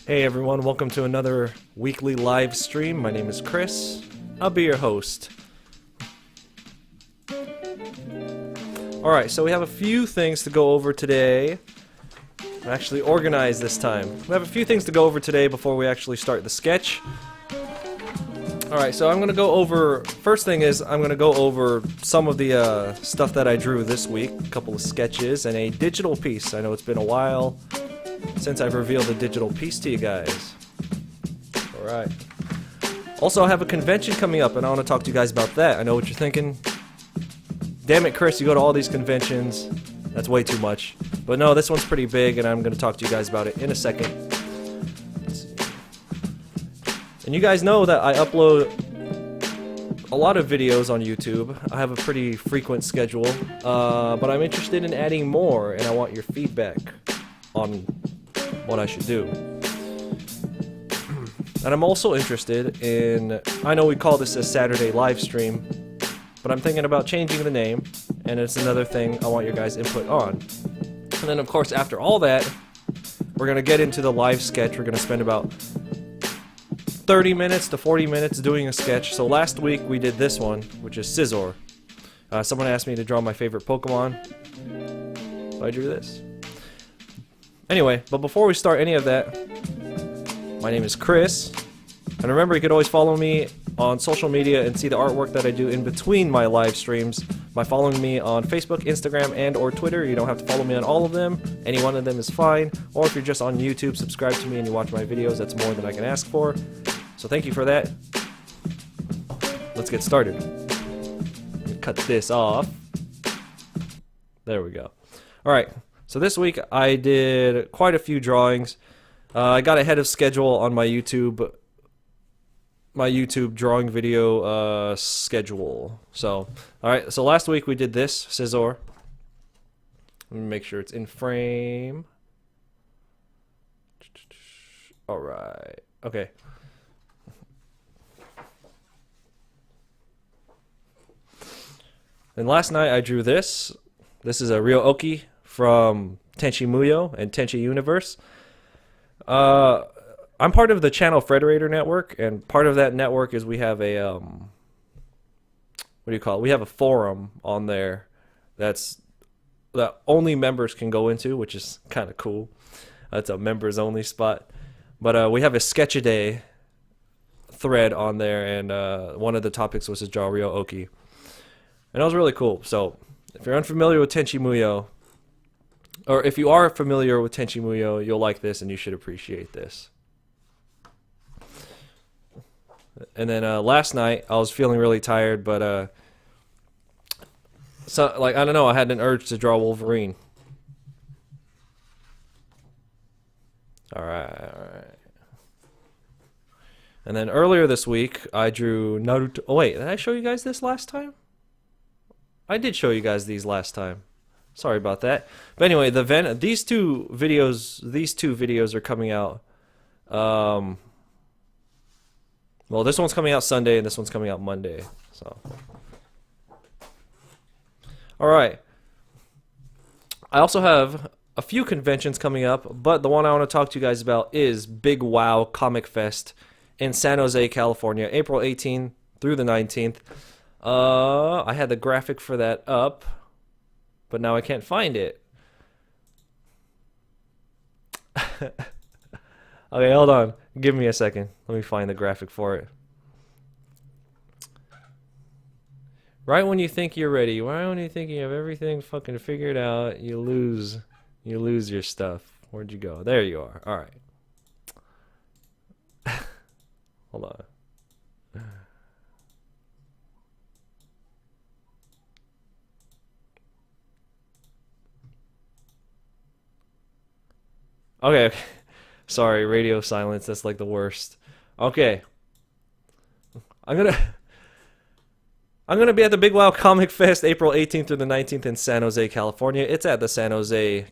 Hey everyone, welcome to another weekly live stream. My name is Chris. I'll be your host. Alright, so we have a few things to go over today. I'm actually organized this time. We have a few things to go over today before we actually start the sketch. Alright, so I'm going to go over... First thing is, I'm going to go over some of the stuff that I drew this week. A couple of sketches and a digital piece. I know it's been a while since I've revealed a digital piece to you guys. Alright. Also, I have a convention coming up, and I want to talk to you guys about that. I know what you're thinking. Damn it, Chris, you go to all these conventions. That's way too much. But no, this one's pretty big, and I'm going to talk to you guys about it in a second. And you guys know that I upload a lot of videos on YouTube. I have a pretty frequent schedule, but I'm interested in adding more, and I want your feedback on what I should do. And I'm also interested in, I know we call this a Saturday live stream, but I'm thinking about changing the name, and it's another thing I want your guys' input on. And then of course after all that, we're going to get into the live sketch. We're going to spend about 30 minutes to 40 minutes doing a sketch. So last week we did this one, which is Scizor. Someone asked me to draw my favorite Pokemon, so I drew this. Anyway, but before we start any of that, my name is Chris, and remember you could always follow me on social media and see the artwork that I do in between my live streams by following me on Facebook, Instagram, and or Twitter. You don't have to follow me on all of them. Any one of them is fine. Or if you're just on YouTube, subscribe to me and you watch my videos. That's more than I can ask for. So thank you for that. Let's get started. Cut this off. There we go. Alright. So this week I did quite a few drawings. I got ahead of schedule on my YouTube drawing video schedule. So, alright, so last week we did this, Scizor. Let me make sure it's in frame. Alright, okay. And last night I drew this. This is a Ryo-Ohki from Tenchi Muyo and Tenchi Universe. I'm part of the Channel Frederator network, and part of that network is we have a what do you call it? We have a forum on there that only members can go into, which is kind of cool. It's a members only spot. But we have a sketch-a-day thread on there, and one of the topics was to draw Ryo-Ohki. And that was really cool. So if you're unfamiliar with Tenchi Muyo, or if you are familiar with Tenchi Muyo, you'll like this and you should appreciate this. And then last night I was feeling really tired, but so like I don't know, I had an urge to draw Wolverine. All right. And then earlier this week I drew Naruto. Oh wait, did I show you guys this last time? I did show you guys these last time. Sorry about that. But anyway, these two videos are coming out. Well, this one's coming out Sunday and this one's coming out Monday. So, all right. I also have a few conventions coming up, but the one I want to talk to you guys about is Big Wow Comic Fest in San Jose, California, April 18th through the 19th. I had the graphic for that up, but now I can't find it. Okay, hold on. Give me a second. Let me find the graphic for it. Right when you think you're ready, right when you think you have everything fucking figured out, you lose your stuff. Where'd you go? There you are. All right. Hold on. Okay. Sorry, radio silence. That's like the worst. Okay. I'm gonna be at the Big Wow Comic Fest April 18th through the 19th in San Jose, California. It's at the San Jose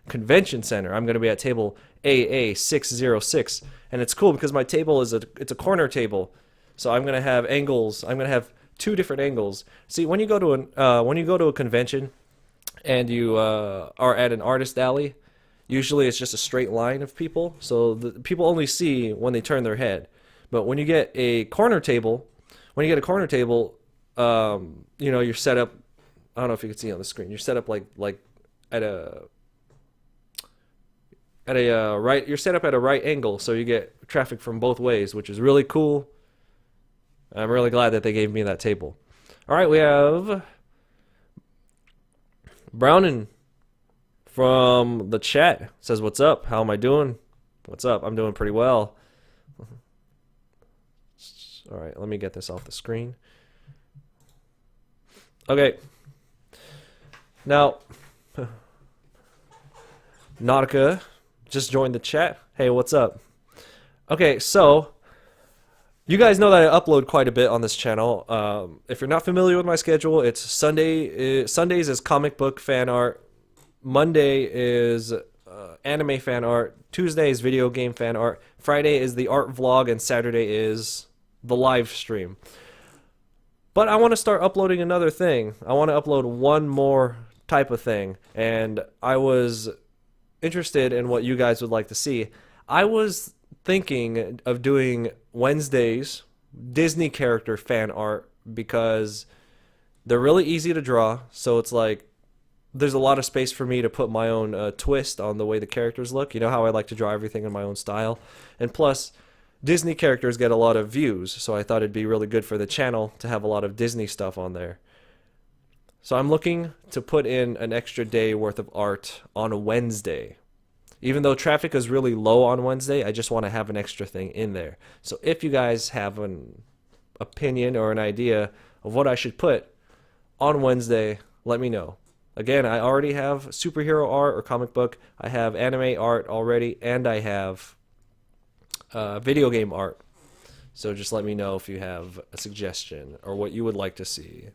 Convention Center. I'm gonna be at table AA606, and it's cool because my table is it's a corner table, so I'm gonna have angles. I'm gonna have two different angles. See, when you go to a convention and you are at an artist alley, usually it's just a straight line of people, so the people only see when they turn their head. But when you get a corner table, you know, you're set up. I don't know if you can see on the screen. You're set up like at a right. You're set up at a right angle, so you get traffic from both ways, which is really cool. I'm really glad that they gave me that table. All right, we have Brownin from the chat says, "What's up? How am I doing? What's up? I'm doing pretty well." All right, let me get this off the screen. Okay. Now, Nautica just joined the chat. Hey, what's up? Okay, so you guys know that I upload quite a bit on this channel. If you're not familiar with my schedule, it's Sundays is comic book fan art. Monday is anime fan art. Tuesday is video game fan art. Friday is the art vlog, and Saturday is the live stream. But I want to start uploading another thing. I want to upload one more type of thing, and I was interested in what you guys would like to see. I was thinking of doing Wednesdays Disney character fan art because they're really easy to draw, so it's like there's a lot of space for me to put my own twist on the way the characters look. You know how I like to draw everything in my own style, and plus Disney characters get a lot of views, so I thought it'd be really good for the channel to have a lot of Disney stuff on there. So I'm looking to put in an extra day worth of art on a Wednesday. Even though traffic is really low on Wednesday, I just want to have an extra thing in there. So if you guys have an opinion or an idea of what I should put on Wednesday, let me know. Again, I already have superhero art or comic book. I have anime art already, and I have video game art. So just let me know if you have a suggestion or what you would like to see.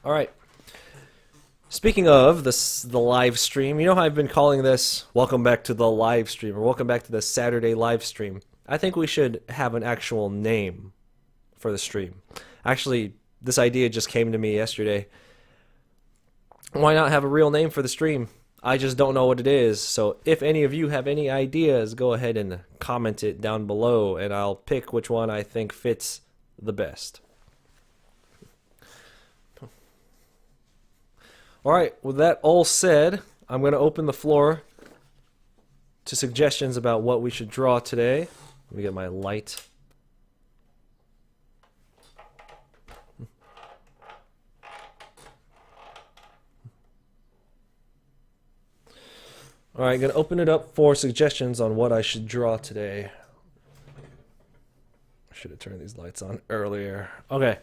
All right. Speaking of the live stream, you know how I've been calling this "Welcome back to the live stream" or "Welcome back to the Saturday live stream." I think we should have an actual name for the stream. Actually, this idea just came to me yesterday. Why not have a real name for the stream? I just don't know what it is. So if any of you have any ideas, go ahead and comment it down below, and I'll pick which one I think fits the best. Alright, with that all said, I'm going to open the floor to suggestions about what we should draw today. Let me get my light. Alright, going to open it up for suggestions on what I should draw today. I should have turned these lights on earlier. Okay.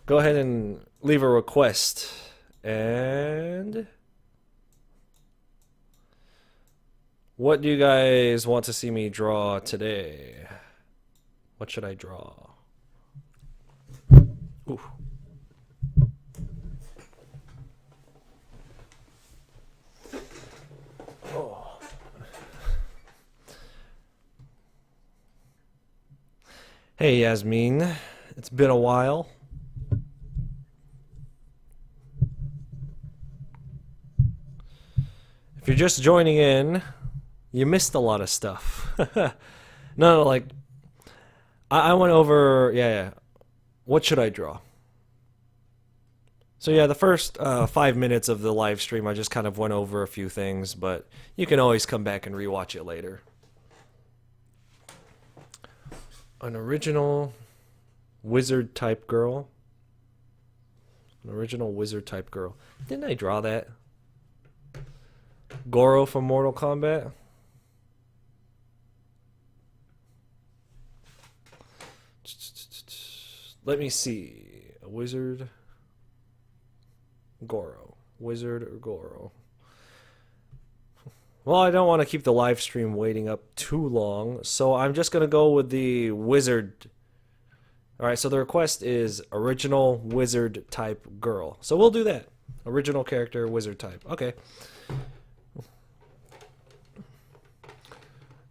Go ahead and leave a request. And what do you guys want to see me draw today? What should I draw? Ooh. Oh. Hey Yasmin, it's been a while. If you're just joining in, you missed a lot of stuff. No, like, I went over, yeah. What should I draw? So yeah, the first 5 minutes of the live stream, I just kind of went over a few things, but you can always come back and rewatch it later. An original wizard type girl. An original wizard type girl. Didn't I draw that? Goro from Mortal Kombat. Let me see. A wizard. Goro. Wizard or Goro. Well, I don't want to keep the live stream waiting up too long, so I'm just going to go with the wizard. Alright, so the request is original wizard type girl. So we'll do that. Original character, wizard type. Okay.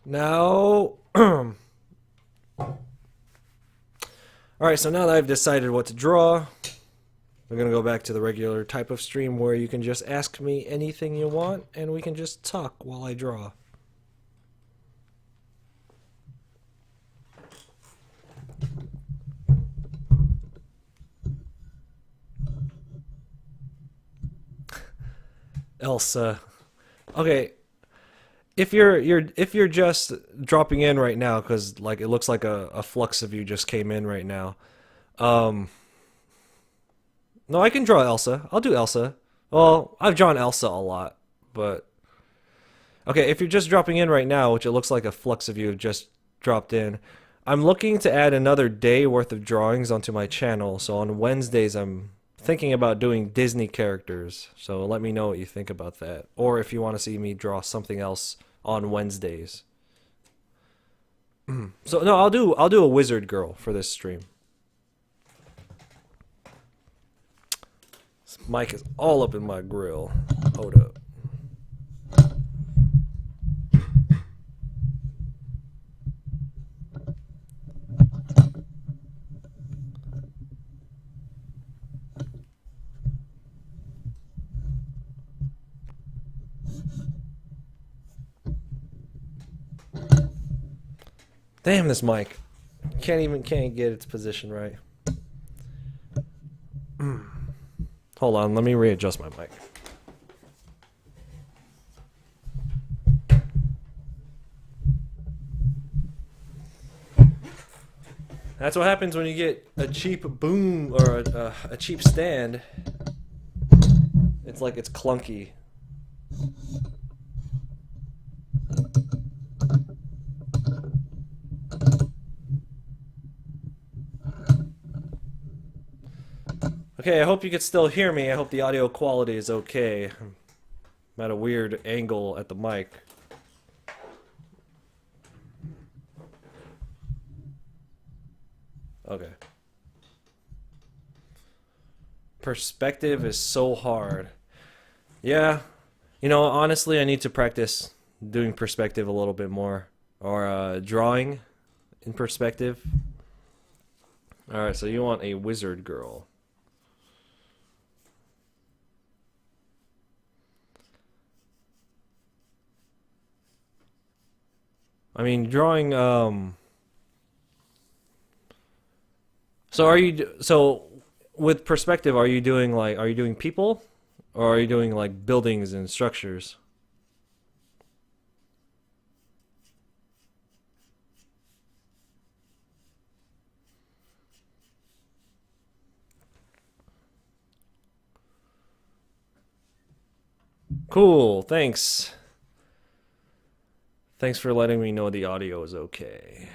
Now, alright, Alright, so now that I've decided what to draw, we're going to go back to the regular type of stream where you can just ask me anything you want and we can just talk while I draw. Elsa. Okay, if you're just dropping in right now, because like it looks like a flux of you just came in right now. No, I can draw Elsa. I'll do Elsa. Well, I've drawn Elsa a lot, but okay. If you're just dropping in right now, which it looks like a flux of you have just dropped in, I'm looking to add another day worth of drawings onto my channel. So on Wednesdays, I'm thinking about doing Disney characters. So let me know what you think about that, or if you want to see me draw something else on Wednesdays. So no, I'll do a wizard girl for this stream. This mic is all up in my grill. Hold up. Damn this mic. Can't get its position right. Hold on, let me readjust my mic. That's what happens when you get a cheap boom or a cheap stand. It's like it's clunky. Okay, I hope you can still hear me. I hope the audio quality is okay. I'm at a weird angle at the mic. Okay. Perspective is so hard. Yeah. You know, honestly, I need to practice doing perspective a little bit more. Or drawing in perspective. Alright, so you want a wizard girl. I mean, drawing, so with perspective, are you doing people? Or are you doing like buildings and structures? Cool, thanks. Thanks for letting me know the audio is okay.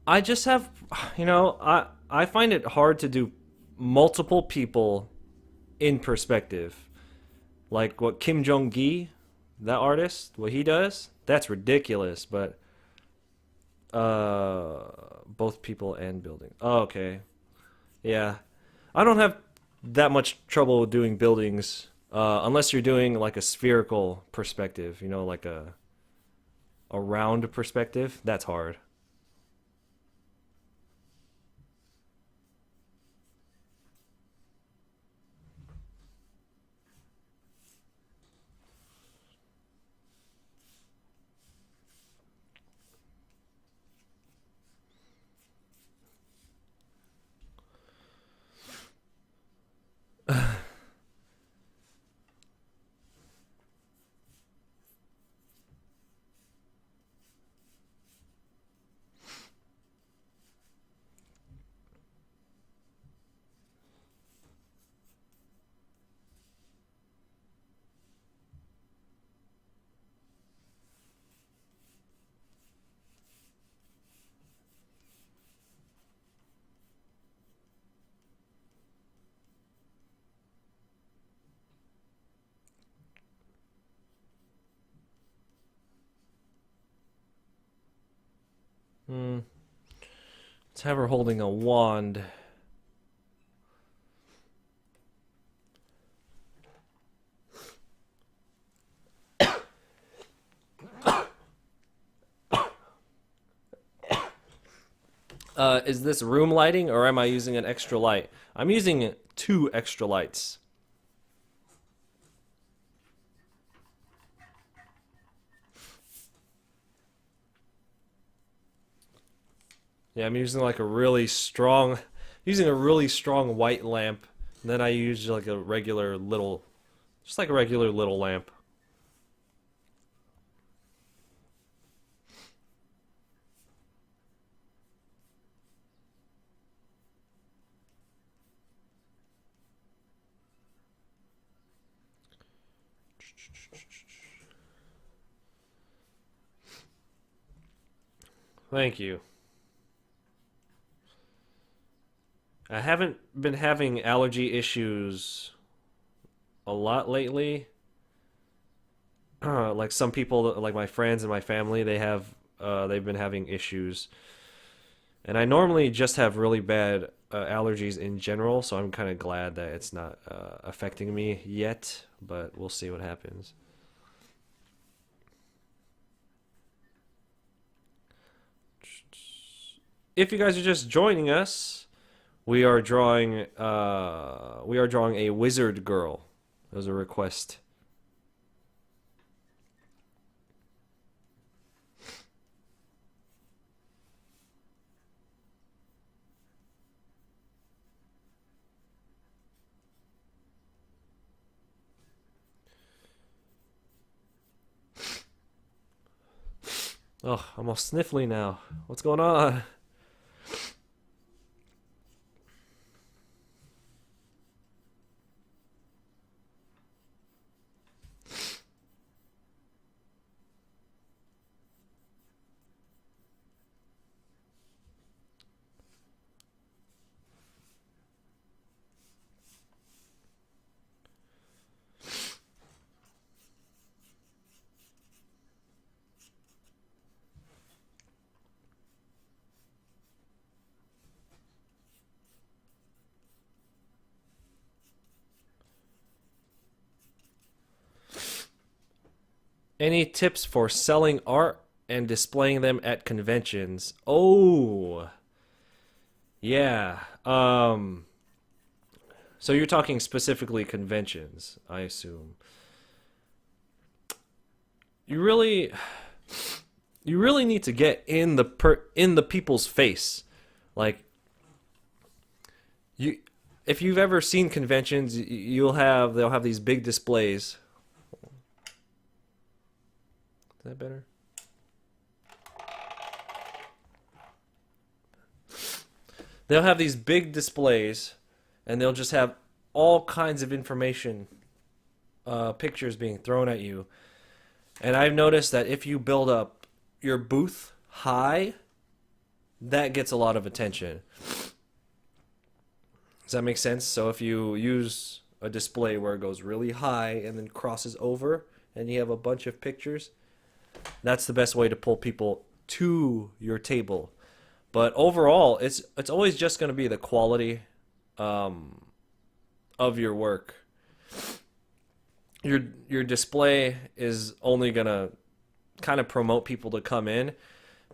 I just have, you know, I find it hard to do multiple people in perspective. Like what Kim Jong-gi, that artist, what he does, that's ridiculous, but both people and building. Oh, okay. Yeah. I don't have that much trouble with doing buildings unless you're doing like a spherical perspective, you know, like a round perspective. That's hard. Let's have her holding a wand. Is this room lighting, or am I using an extra light? I'm using 2 extra lights. Yeah, I'm using like a really strong, white lamp. And then I use like a regular little, just like a regular little lamp. Thank you. I haven't been having allergy issues a lot lately. Like some people, like my friends and my family, they've been having issues. And I normally just have really bad allergies in general, so I'm kind of glad that it's not affecting me yet, but we'll see what happens. If you guys are just joining us, we are drawing a wizard girl. That was a request. Oh, I'm all sniffly now. What's going on? Any tips for selling art and displaying them at conventions? Oh, yeah. So you're talking specifically conventions, I assume. You really, you really need to get in the people's face, like you. If you've ever seen conventions, they'll have these big displays. Is that better? They'll have these big displays, and they'll just have all kinds of information, pictures being thrown at you. And I've noticed that if you build up your booth high, that gets a lot of attention. Does that make sense? So if you use a display where it goes really high and then crosses over, and you have a bunch of pictures, that's the best way to pull people to your table. But overall, it's always just going to be the quality of your work. Your display is only going to kind of promote people to come in.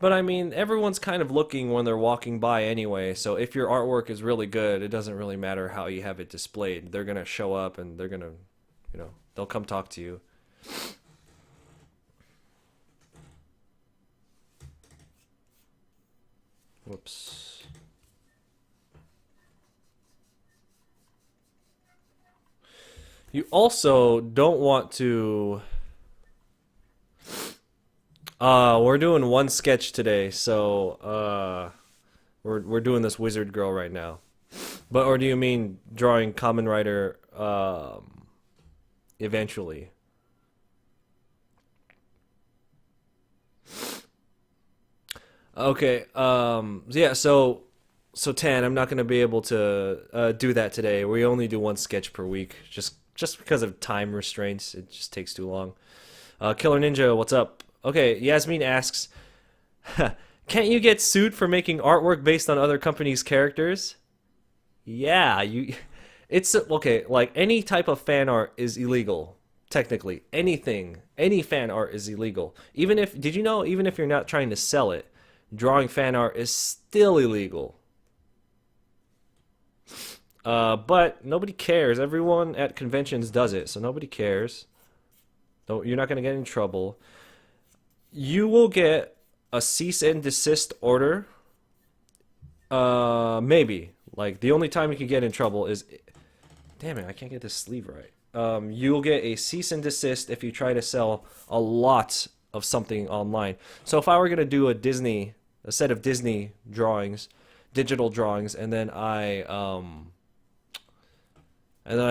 But I mean, everyone's kind of looking when they're walking by anyway. So if your artwork is really good, it doesn't really matter how you have it displayed. They're going to show up and they're going to, they'll come talk to you. Whoops. You also don't want to... we're doing one sketch today, so we're doing this wizard girl right now. But or do you mean drawing Kamen Rider eventually? Okay. Yeah. So Tan, I'm not gonna be able to do that today. We only do one sketch per week, just because of time restraints. It just takes too long. Killer Ninja, what's up? Okay. Yasmin asks, Can't you get sued for making artwork based on other companies' characters? Yeah, you. It's okay. Like any type of fan art is illegal. Technically, anything, any fan art is illegal. Even if, did you know? Even if you're not trying to sell it, drawing fan art is still illegal. But nobody cares. Everyone at conventions does it, so nobody cares. Don't, you're not gonna get in trouble. You will get a cease and desist order. Maybe. Like the only time you can get in trouble is, damn it, I can't get this sleeve right. You'll get a cease and desist if you try to sell a lot of something online. So if I were gonna do a set of Disney drawings, digital drawings, and then I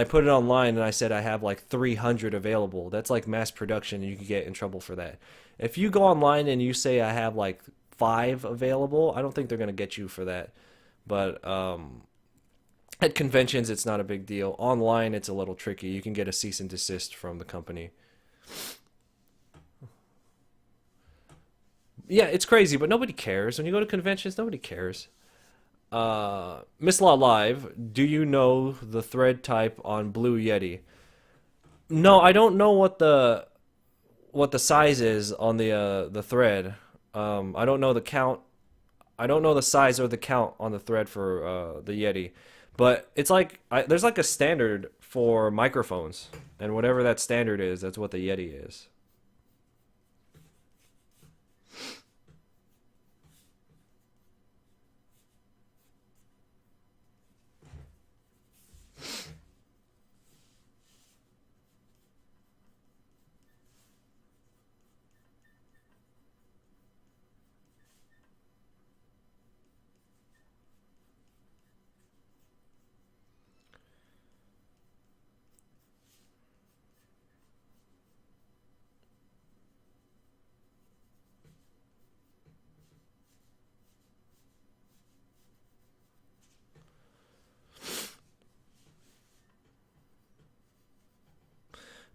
put it online and I said I have like 300 available. That's like mass production and you could get in trouble for that. If you go online and you say I have like 5 available, I don't think they're going to get you for that. But at conventions, it's not a big deal. Online, it's a little tricky. You can get a cease and desist from the company. Yeah, it's crazy, but nobody cares. When you go to conventions, nobody cares. Miss Law Live, do you know the thread type on Blue Yeti? No, I don't know what the size is on the thread. I don't know the count. I don't know the size or the count on the thread for the Yeti, but it's like there's like a standard for microphones, and whatever that standard is, that's what the Yeti is.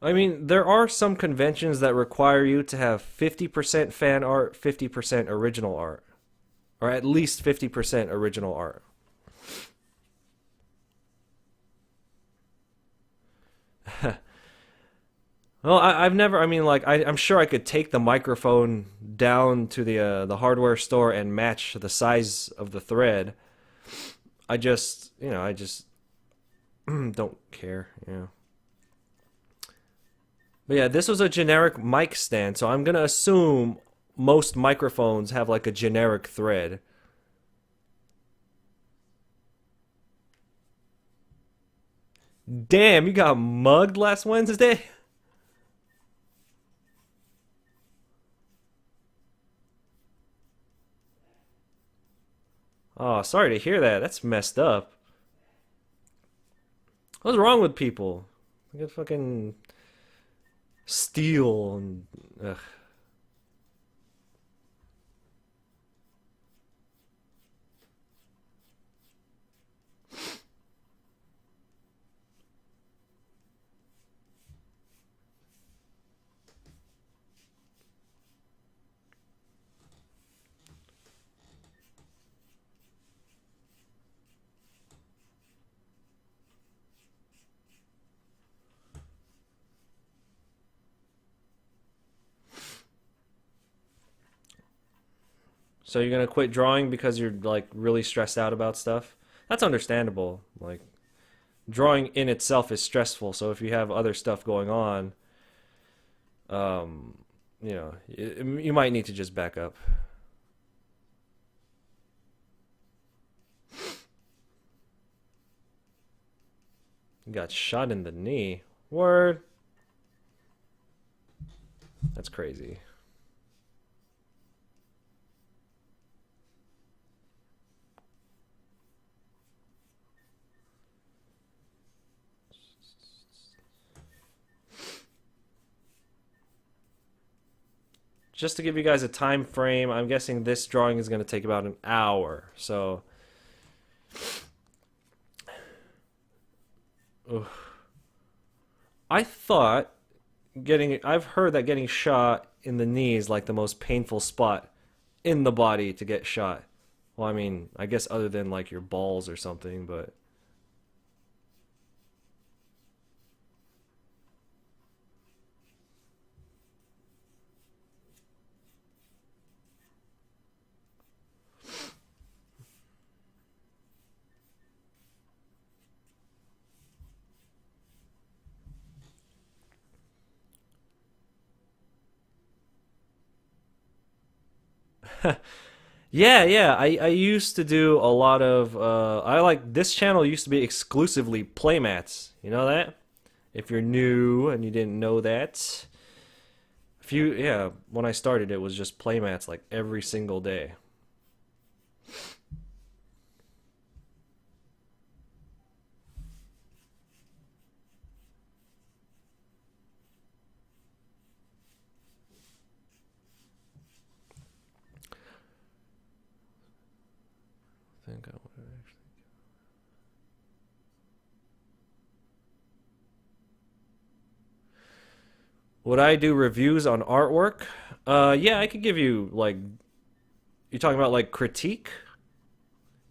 I mean, there are some conventions that require you to have 50% fan art, 50% original art, or at least 50% original art. Well, I've never. I mean, like, I'm sure I could take the microphone down to the hardware store and match the size of the thread. I just, I just don't care. Yeah. But yeah, this was a generic mic stand, so I'm gonna assume most microphones have like a generic thread. Damn, you got mugged last Wednesday? Oh, sorry to hear that. That's messed up. What's wrong with people? They get fucking steal and ugh. So you're gonna quit drawing because you're like really stressed out about stuff? That's understandable. Like drawing in itself is stressful, so if you have other stuff going on, um, you might need to just back up. You got shot in the knee. Word. That's crazy. Just to give you guys a time frame, I'm guessing this drawing is going to take about an hour. So, ugh. I thought I've heard that getting shot in the knee is like the most painful spot in the body to get shot. Well, I mean, I guess other than like your balls or something, but yeah, yeah. I used to do a lot of I like this channel used to be exclusively playmats. You know that? If you're new and you didn't know that. If you yeah, when I started it was just playmats like every single day. I think I would actually. Would I do reviews on artwork? Yeah, I could give you like you're talking about like critique?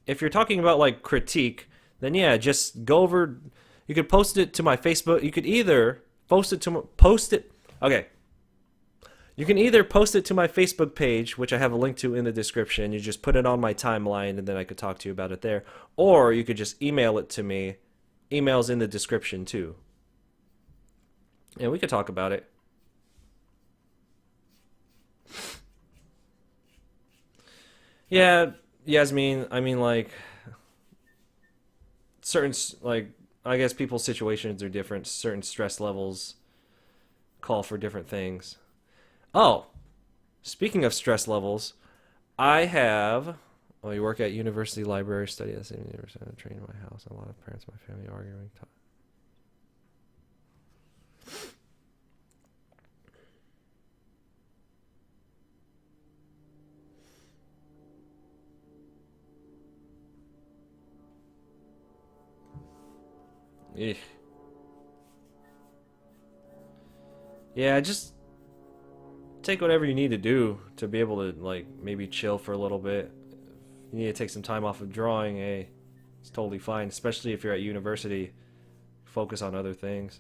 If you're talking about like critique, then yeah, just go over. You could post it to my Facebook. You could either post it. Okay, you can either post it to my Facebook page, which I have a link to in the description. You just put it on my timeline, and then I could talk to you about it there. Or you could just email it to me. Email's in the description too, and we could talk about it. Yeah, Yasmin. I mean, like certain like I guess people's situations are different. Certain stress levels call for different things. Oh, speaking of stress levels, I have. Oh, you work at university library, study at the same university, train in my house. A lot of parents, in my family arguing. Eh. Yeah, just take whatever you need to do to be able to like maybe chill for a little bit. You need to take some time off of drawing. Hey, it's totally fine, especially if you're at university. Focus on other things.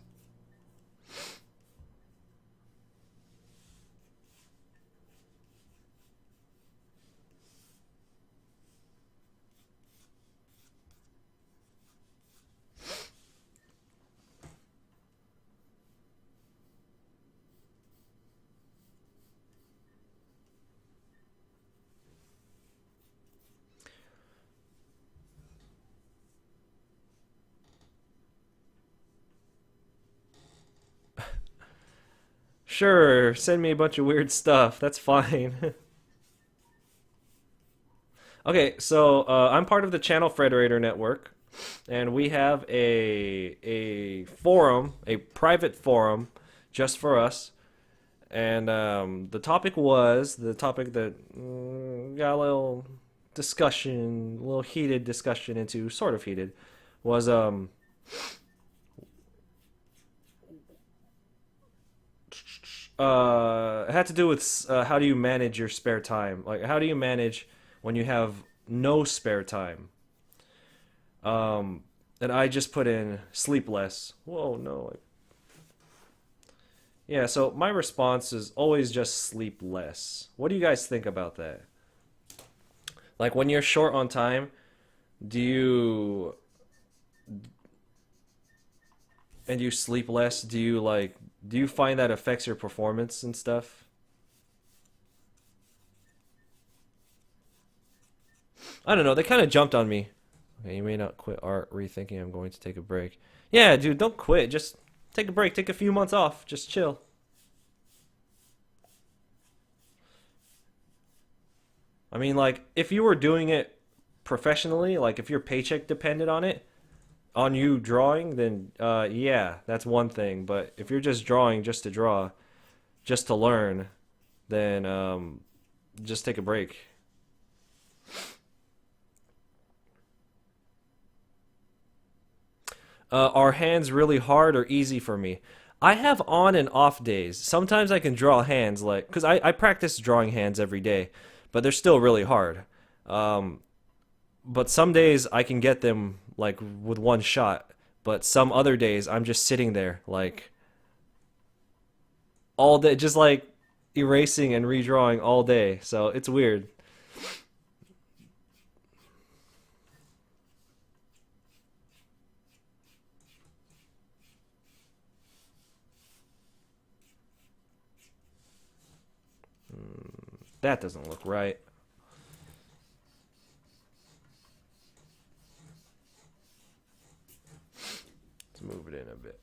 Sure, send me a bunch of weird stuff. That's fine. Okay, so I'm part of the Channel Frederator Network, and we have a forum, a private forum, just for us. And the topic that got a little discussion, a little heated discussion into, sort of heated, was it had to do with how do you manage your spare time? Like, how do you manage when you have no spare time? And I just put in sleep less. Whoa, no. Yeah, so my response is always just sleep less. What do you guys think about that? Like, when you're short on time, do you and you sleep less, do you find that affects your performance and stuff? I don't know, they kind of jumped on me. Okay, you may not quit art, rethinking I'm going to take a break. Yeah, dude, don't quit. Just take a break, take a few months off, just chill. I mean, like, if you were doing it professionally, like if your paycheck depended on it, on you drawing, then yeah, that's one thing. But if you're just drawing just to draw, just to learn, then just take a break. Are hands really hard or easy for me? I have on and off days. Sometimes I can draw hands like, because I practice drawing hands every day. but they're still really hard. Um, but some days I can get them like with one shot, but some other days I'm just sitting there like all day, just like erasing and redrawing all day. So it's weird. That doesn't look right. Let's move it in a bit.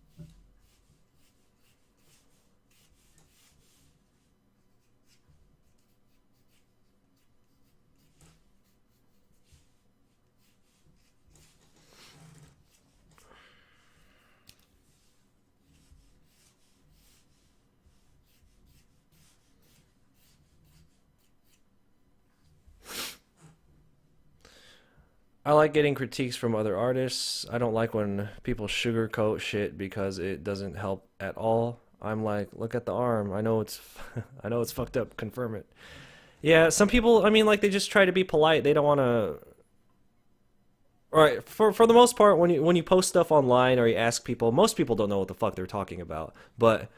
I like getting critiques from other artists. I don't like when people sugarcoat shit because it doesn't help at all. I'm like, look at the arm. I know it's I know it's fucked up. Confirm it. Yeah, some people, I mean, like they just try to be polite. They don't want to. All right, for the most part, when you post stuff online or you ask people, most people don't know what the fuck they're talking about. But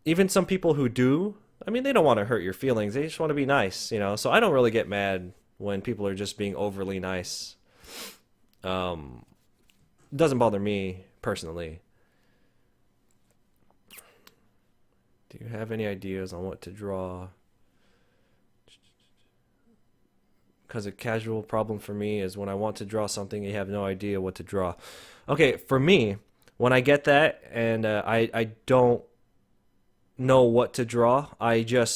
even some people who do, I mean, they don't want to hurt your feelings. They just want to be nice, you know. So I don't really get mad when people are just being overly nice. Um, doesn't bother me personally. Do you have any ideas on what to draw? Because a casual problem for me is when I want to draw something, you have no idea what to draw. Okay, for me, when I get that and I don't know what to draw, I do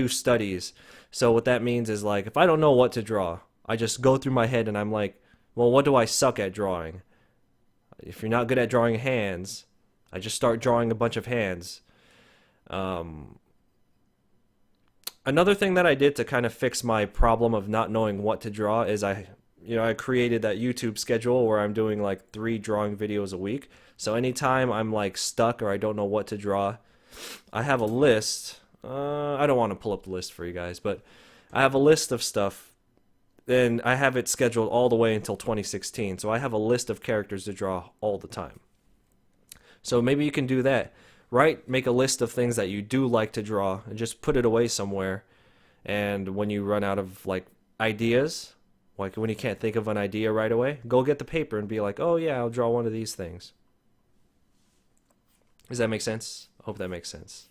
studies. So what that means is like if I don't know what to draw, I just go through my head and I'm like, well, what do I suck at drawing? If you're not good at drawing hands, I just start drawing a bunch of hands. Um, Another thing that I did to kind of fix my problem of not knowing what to draw is I created that YouTube schedule where I'm doing like 3 drawing videos a week. So anytime I'm like stuck or I don't know what to draw, I have a list. I don't want to pull up the list for you guys, but I have a list of stuff and I have it scheduled all the way until 2016. So I have a list of characters to draw all the time. So maybe you can do that. Right? Make a list of things that you do like to draw and just put it away somewhere. And when you run out of like ideas, like when you can't think of an idea right away, go get the paper and be like, "Oh yeah, I'll draw one of these things." Does that make sense? I hope that makes sense.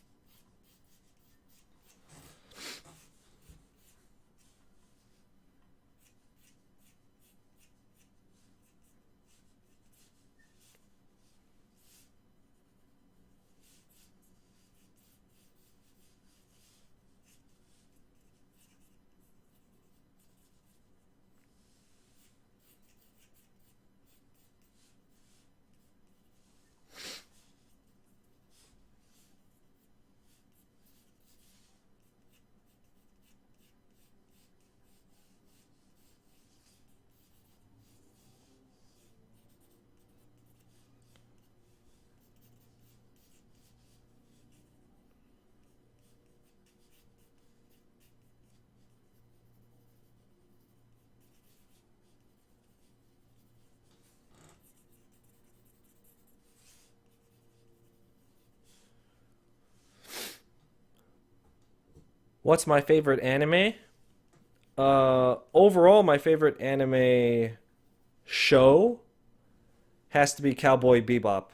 What's my favorite anime? Overall, my favorite anime show has to be Cowboy Bebop.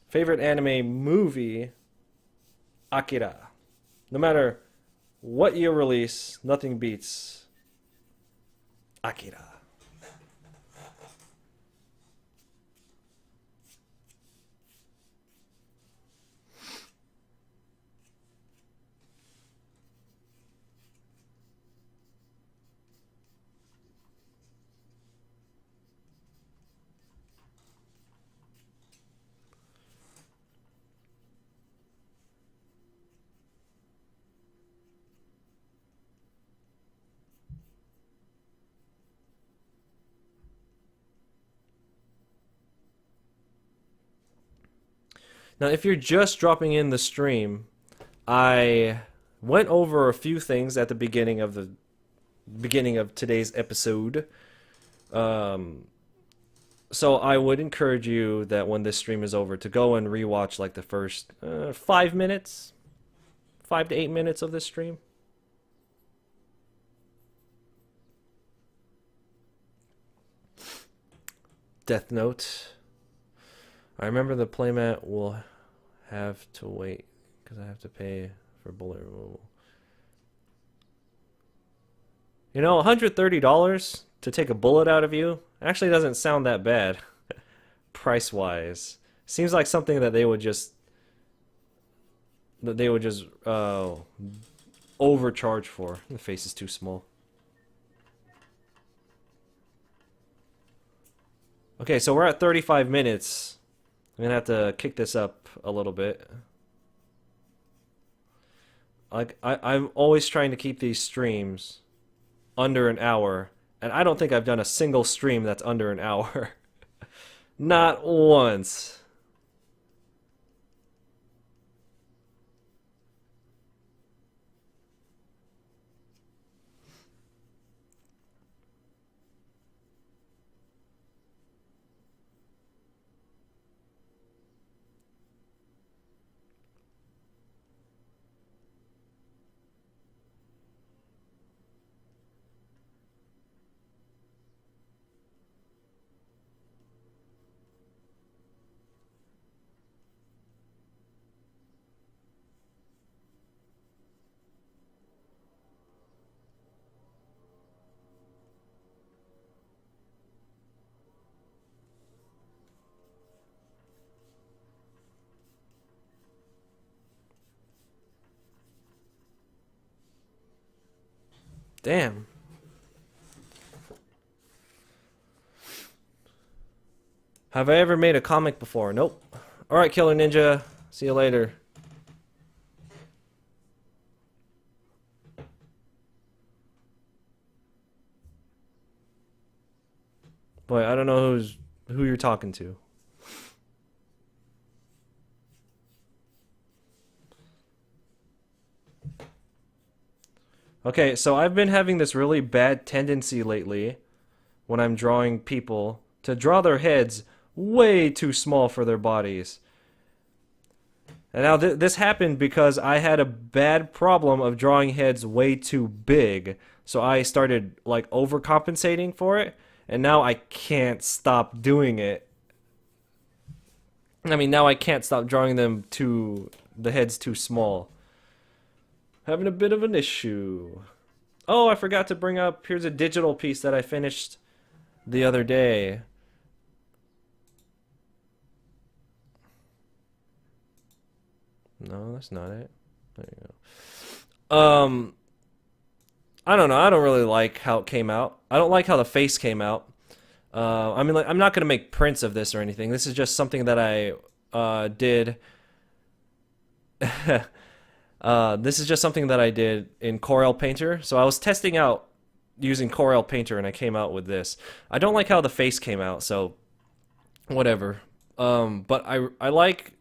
Favorite anime movie, Akira. No matter what year release, nothing beats Akira. Now, if you're just dropping in the stream, I went over a few things at the beginning of today's episode. So I would encourage you that when this stream is over to go and rewatch like the first 5 minutes, 5 to 8 minutes of this stream. Death Note. I remember the playmat will have to wait because I have to pay for bullet removal. You know, $130 to take a bullet out of you actually doesn't sound that bad, price-wise. Seems like something that they would just overcharge for. The face is too small. Okay, so we're at 35 minutes. I'm gonna have to kick this up a little bit. Like I'm always trying to keep these streams under an hour, and I don't think I've done a single stream that's under an hour. Not once. Damn. Have I ever made a comic before? Nope. Alright, Killer Ninja. See you later. Boy, I don't know who you're talking to. Okay, so I've been having this really bad tendency lately when I'm drawing people to draw their heads way too small for their bodies. And now this happened because I had a bad problem of drawing heads way too big. So I started like overcompensating for it, and now I can't stop doing it. I mean, now I can't stop drawing the heads too small. Having a bit of an issue. Oh, I forgot to bring up, here's a digital piece that I finished the other day. No, that's not it. There you go. I don't know. I don't really like how it came out. I don't like how the face came out. I mean, like, I'm not gonna make prints of this or anything. This is just something that I did. This is just something that I did in Corel Painter. So I was testing out using Corel Painter, and I came out with this. I don't like how the face came out, so whatever. But I like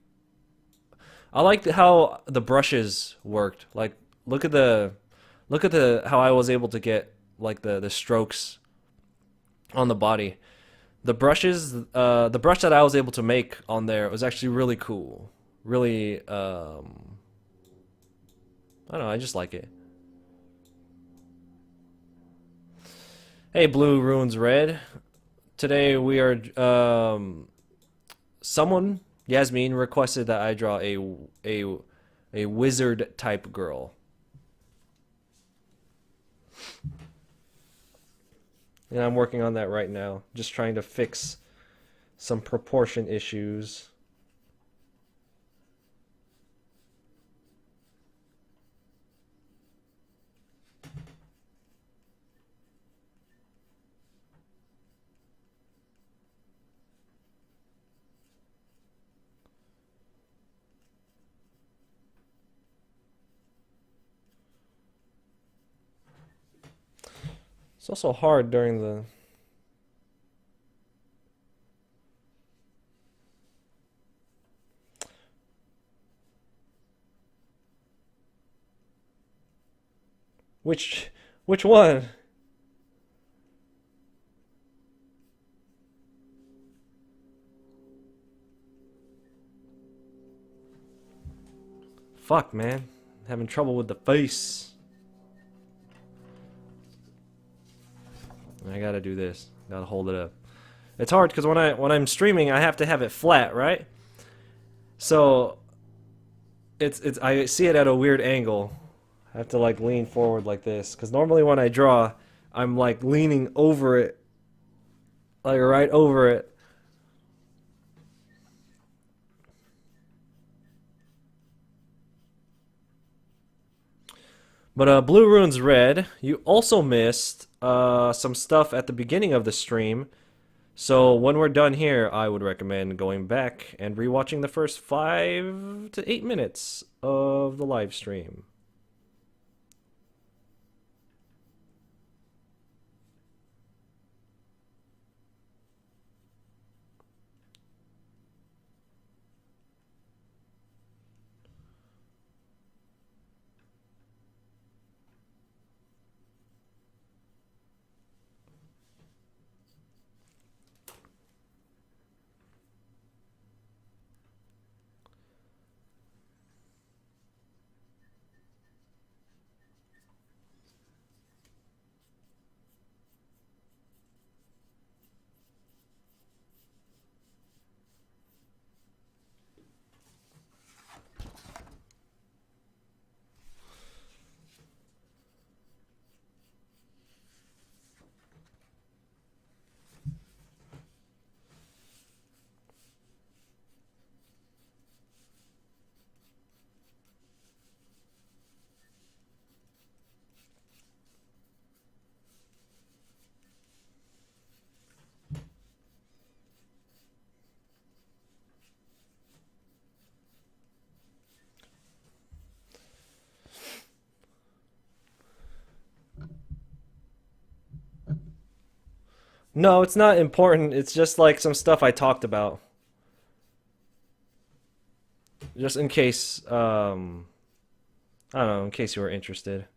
how the brushes worked. Like, look at the how I was able to get like the strokes on the body. The brushes, the brush that I was able to make on there was actually really cool. Really, I don't know, I just like it. Hey, Blue Ruins Red. Today we are, someone, Yasmin, requested that I draw a wizard type girl. And I'm working on that right now, just trying to fix some proportion issues. It's also hard during the... Which one? Fuck, man. Having trouble with the face. I gotta do this. Gotta hold it up. It's hard because when I'm streaming, I have to have it flat, right? So it's I see it at a weird angle. I have to like lean forward like this because normally when I draw, I'm like leaning over it, like right over it. But Blue Rune's red. You also missed some stuff at the beginning of the stream. So when we're done here, I would recommend going back and rewatching the first 5 to 8 minutes of the live stream. No, it's not important. It's just like some stuff I talked about. Just in case, I don't know, in case you were interested.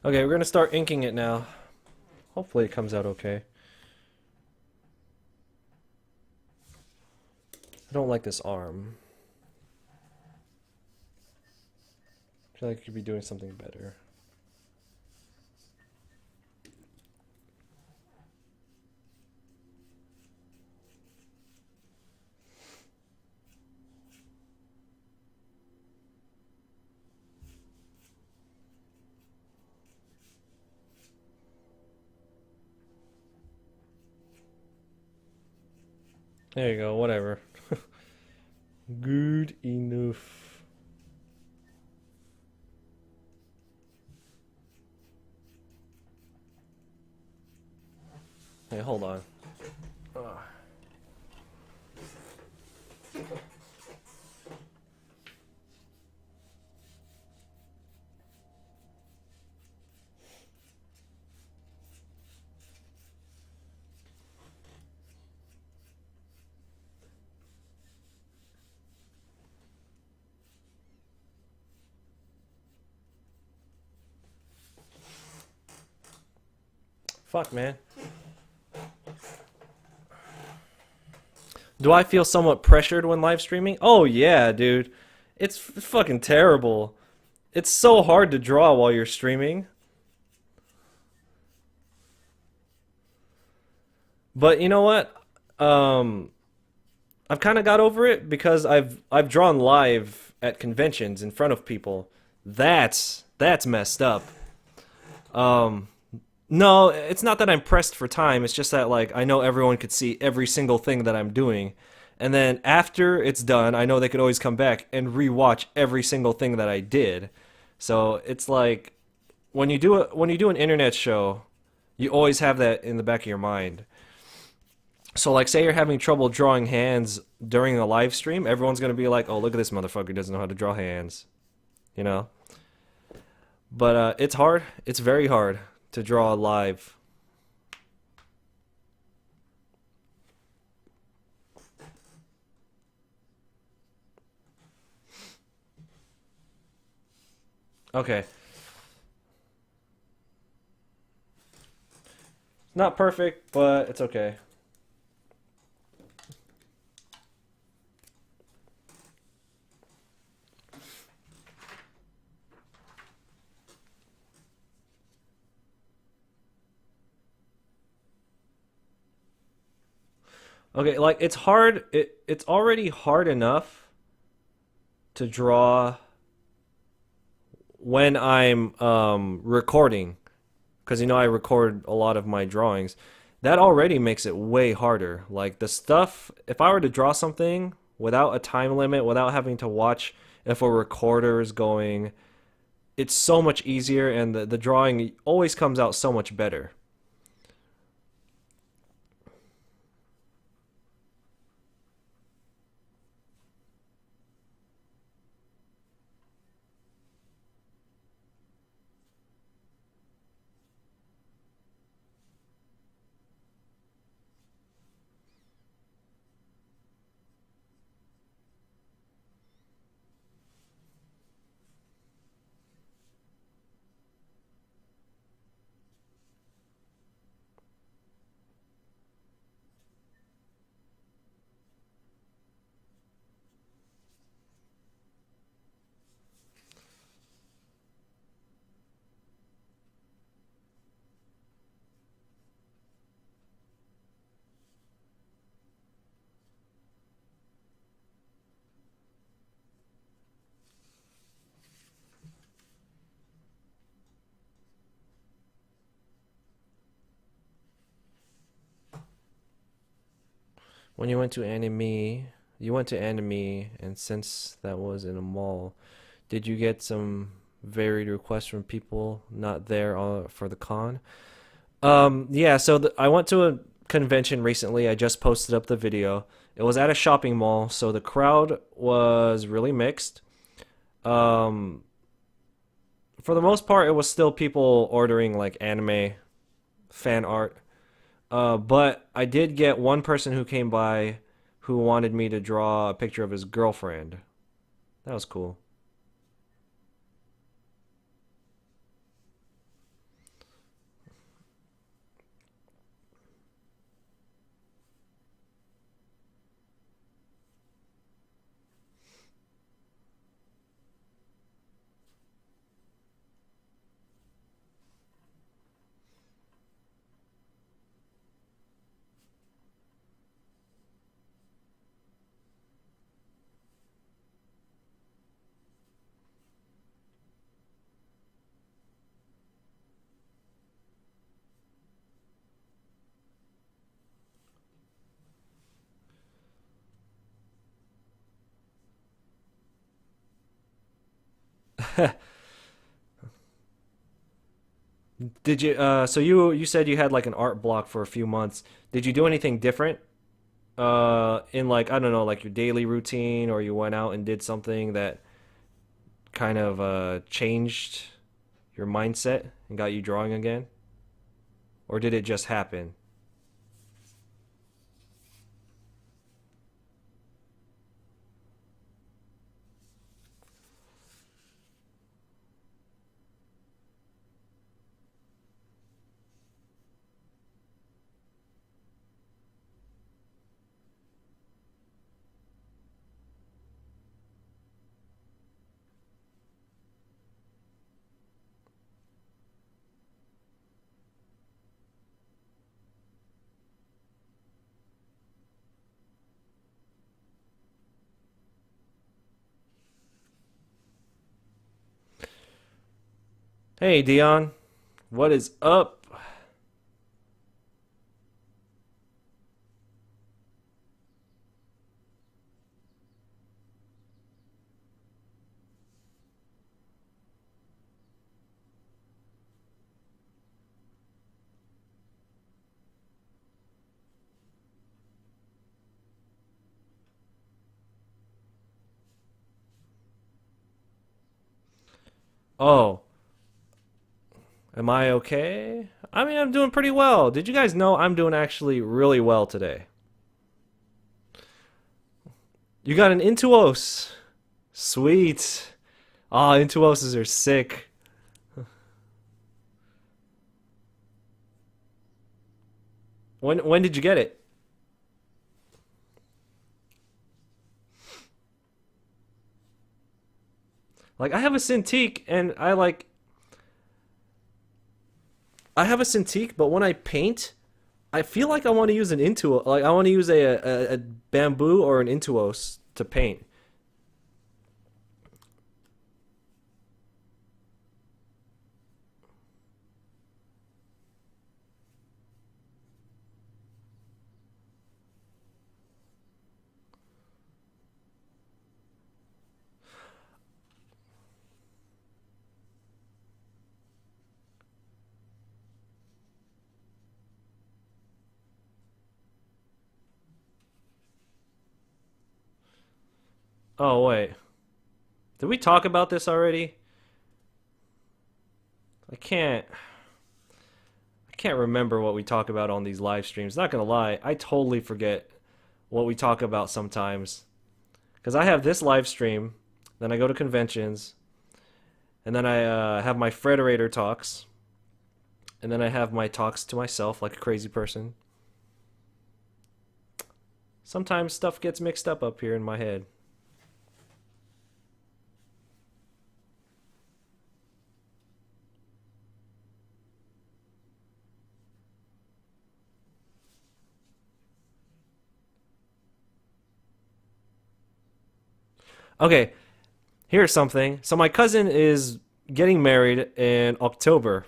Okay, we're gonna start inking it now. Hopefully it comes out okay. I don't like this arm. I feel like I could be doing something better. There you go, whatever. Good enough. Hey, hold on. Ugh. Fuck, man. Do I feel somewhat pressured when live streaming? Oh yeah, dude. It's fucking terrible. It's so hard to draw while you're streaming. But you know what? Um, I've kind of got over it because I've drawn live at conventions in front of people. That's messed up. Um, no, it's not that I'm pressed for time. It's just that like I know everyone could see every single thing that I'm doing. And then after it's done, I know they could always come back and rewatch every single thing that I did. So it's like when you do an internet show, you always have that in the back of your mind. So like say you're having trouble drawing hands during a live stream, everyone's gonna be like, "Oh, look at this motherfucker doesn't know how to draw hands," you know. But it's hard. It's very hard to draw live. Okay. Not perfect, but it's okay. Okay, like it's hard. It's already hard enough to draw when I'm recording, because you know I record a lot of my drawings. That already makes it way harder. Like the stuff, if I were to draw something without a time limit, without having to watch if a recorder is going, it's so much easier, and the drawing always comes out so much better. When you went to anime, and since that was in a mall, did you get some varied requests from people not there for the con? Yeah, so I went to a convention recently. I just posted up the video. It was at a shopping mall, so the crowd was really mixed. Um, for the most part, it was still people ordering like anime fan art. But I did get one person who came by who wanted me to draw a picture of his girlfriend. That was cool. Did you so you said you had like an art block for a few months. Did you do anything different in like I don't know, like your daily routine, or you went out and did something that kind of changed your mindset and got you drawing again? Or did it just happen? Hey Dion, what is up? Oh, am I okay? I mean, I'm doing pretty well. Did you guys know I'm doing actually really well today? You got an Intuos. Sweet. Ah, Intuoses are sick. When did you get it? Like I have a Cintiq and I have a Cintiq, but when I paint, I feel like I want to use an Intuos. Like I want to use a bamboo or an Intuos to paint. Oh wait, did we talk about this already? I can't. I can't remember what we talk about on these live streams. Not gonna lie, I totally forget what we talk about sometimes. Because I have this live stream, then I go to conventions, and then I have my Frederator talks, and then I have my talks to myself like a crazy person. Sometimes stuff gets mixed up here in my head. Okay, here's something. So my cousin is getting married in October,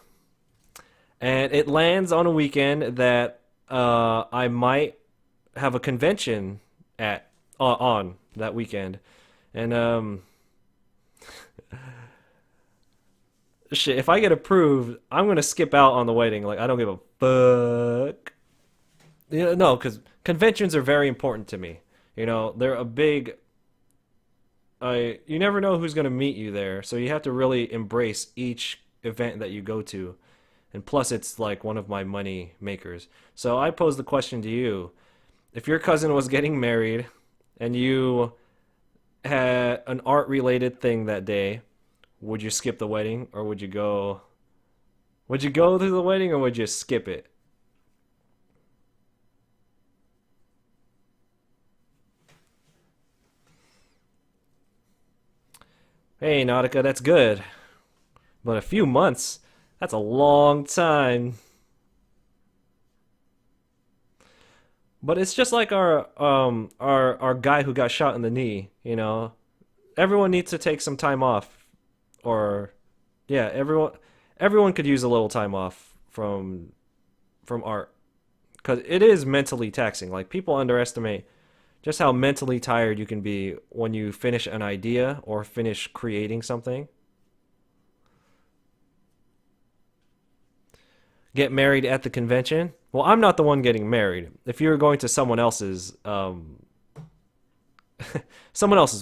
and it lands on a weekend that I might have a convention at on that weekend, and shit, if I get approved, I'm gonna skip out on the wedding. Like I don't give a fuck. No, because conventions are very important to me. They're a big. You never know who's gonna meet you there, so you have to really embrace each event that you go to. And plus, it's like one of my money makers. So I pose the question to you: if your cousin was getting married, and you had an art-related thing that day, would you skip the wedding, or would you go? Would you go to the wedding, or would you skip it? Hey, Nautica, that's good. But a few months, that's a long time. But it's just like our guy who got shot in the knee. Everyone needs to take some time off, or yeah, everyone could use a little time off from art because it is mentally taxing. Like people underestimate just how mentally tired you can be when you finish an idea or finish creating something. Get married at the convention. Well, I'm not the one getting married. If you're going to someone else's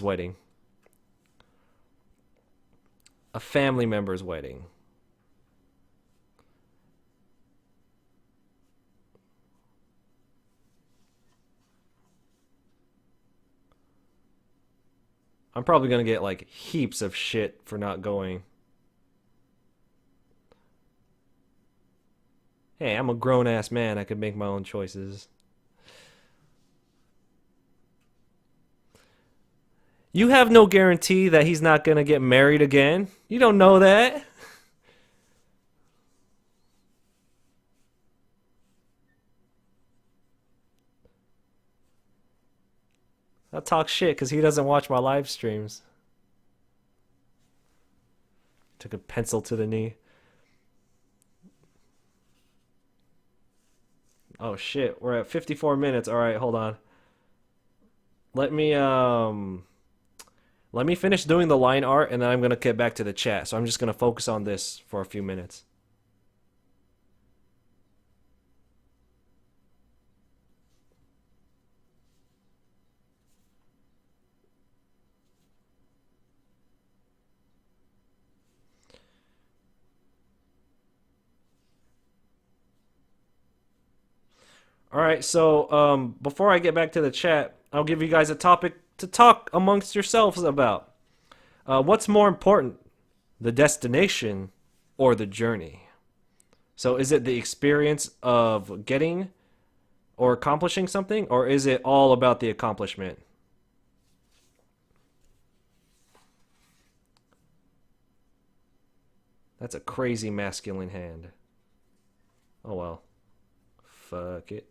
wedding, a family member's wedding. I'm probably gonna get like heaps of shit for not going. Hey, I'm a grown ass man. I could make my own choices. You have no guarantee that he's not gonna get married again. You don't know that. I talk shit because he doesn't watch my live streams. Took a pencil to the knee. Oh shit, we're at 54 minutes. All right, hold on. Let me let me finish doing the line art and then I'm going to get back to the chat. So I'm just going to focus on this for a few minutes. All right, so before I get back to the chat, I'll give you guys a topic to talk amongst yourselves about. What's more important, the destination or the journey? So is it the experience of getting or accomplishing something, or is it all about the accomplishment? That's a crazy masculine hand. Oh well. Fuck it.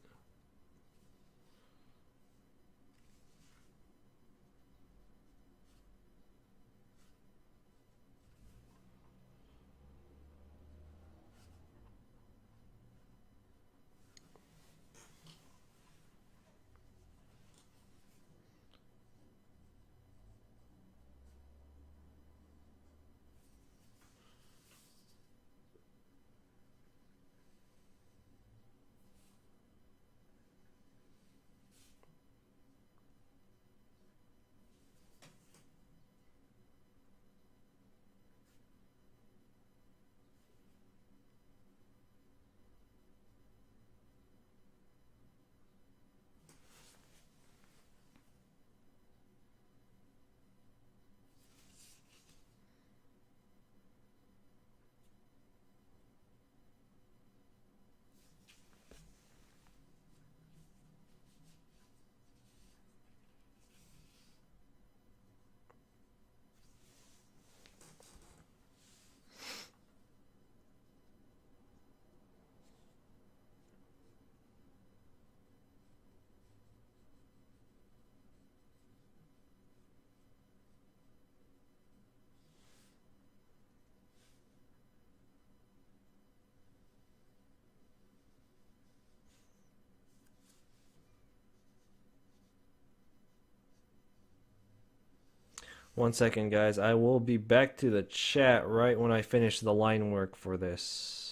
One second, guys. I will be back to the chat right when I finish the line work for this.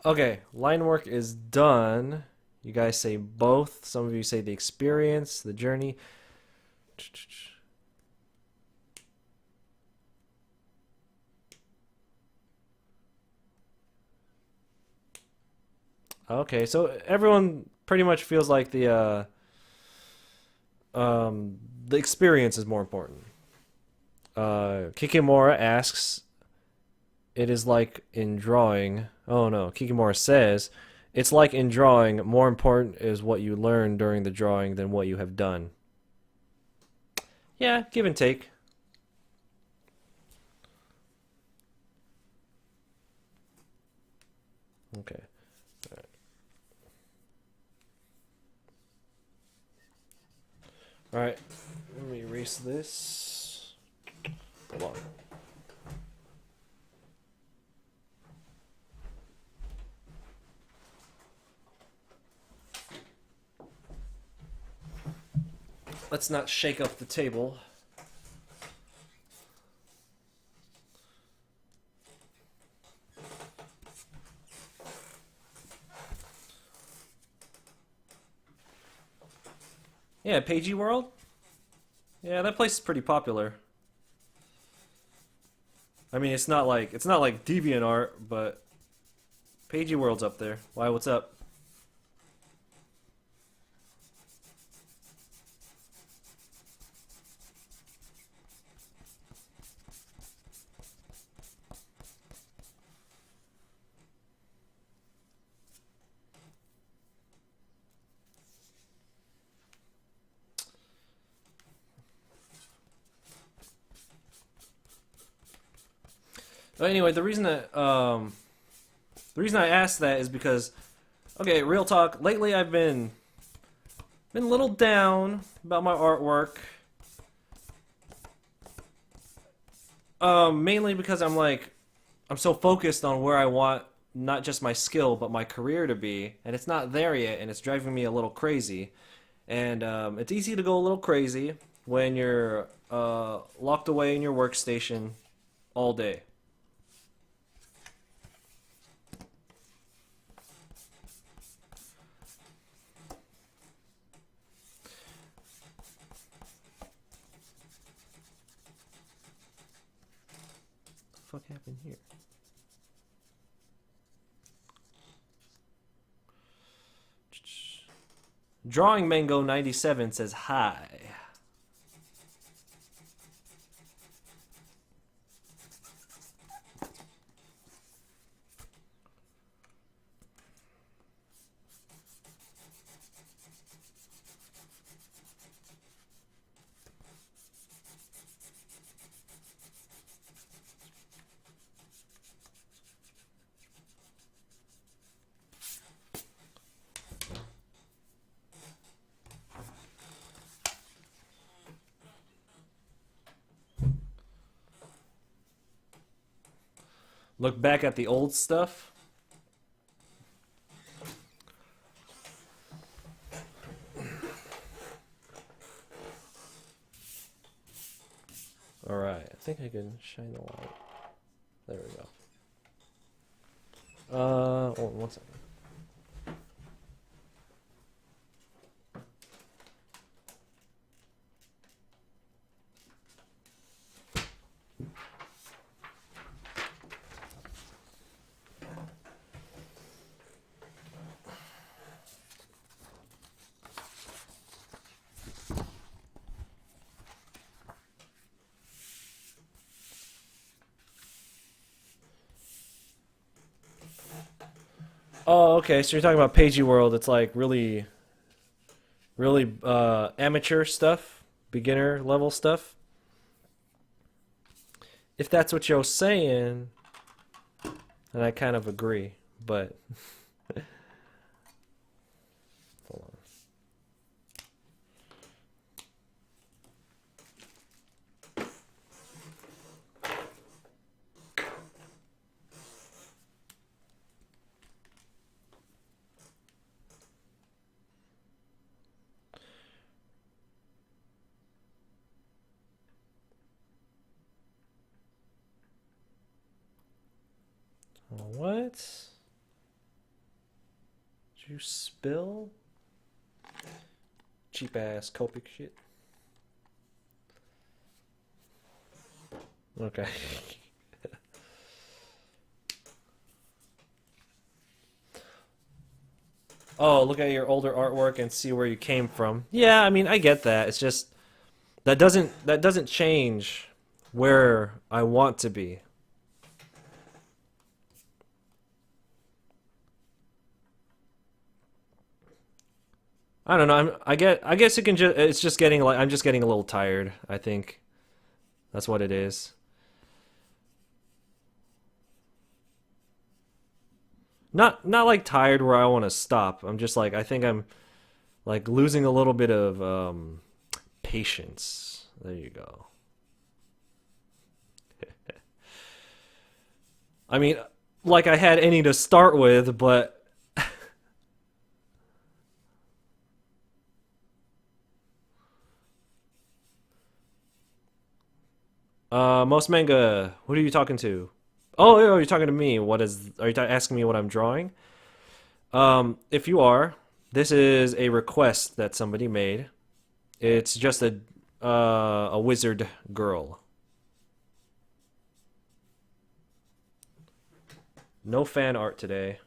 Okay, line work is done. You guys say both. Some of you say the experience, the journey. Okay, so everyone pretty much feels like the experience is more important. Kikimora asks, it is like in drawing. Oh no, Kikimora says, it's like in drawing, more important is what you learn during the drawing than what you have done. Yeah, give and take. Okay. All right. Let me erase this. Hold on. Let's not shake up the table. Yeah, Pagey World? Yeah, that place is pretty popular. I mean, it's not like DeviantArt, but Pagey World's up there. Why, what's up? But anyway, the reason I asked that is because, okay, real talk. Lately, I've been a little down about my artwork. Mainly because I'm so focused on where I want not just my skill but my career to be, and it's not there yet, and it's driving me a little crazy. And it's easy to go a little crazy when you're locked away in your workstation all day. What the fuck happened here? Drawing Mango 97 says hi. Look back at the old stuff. Alright, I think I can shine the light. There we go. Hold on one second. Oh, okay. So you're talking about Pagey World. It's like really, really amateur stuff, beginner level stuff. If that's what you're saying, then I kind of agree. But hold on. What? Did you spill? Cheap ass Copic shit. Okay. Oh, look at your older artwork and see where you came from. Yeah, I mean, I get that. It's just that doesn't change where I want to be. I don't know. I guess it can just. It's just getting like I'm just getting a little tired. I think that's what it is. Not like tired where I want to stop. I'm just like I think I'm like losing a little bit of patience. There you go. I mean, like I had any to start with, but most manga. What are you talking to? Oh, you're talking to me. What is? Are you asking me what I'm drawing? If you are, this is a request that somebody made. It's just a wizard girl. No fan art today.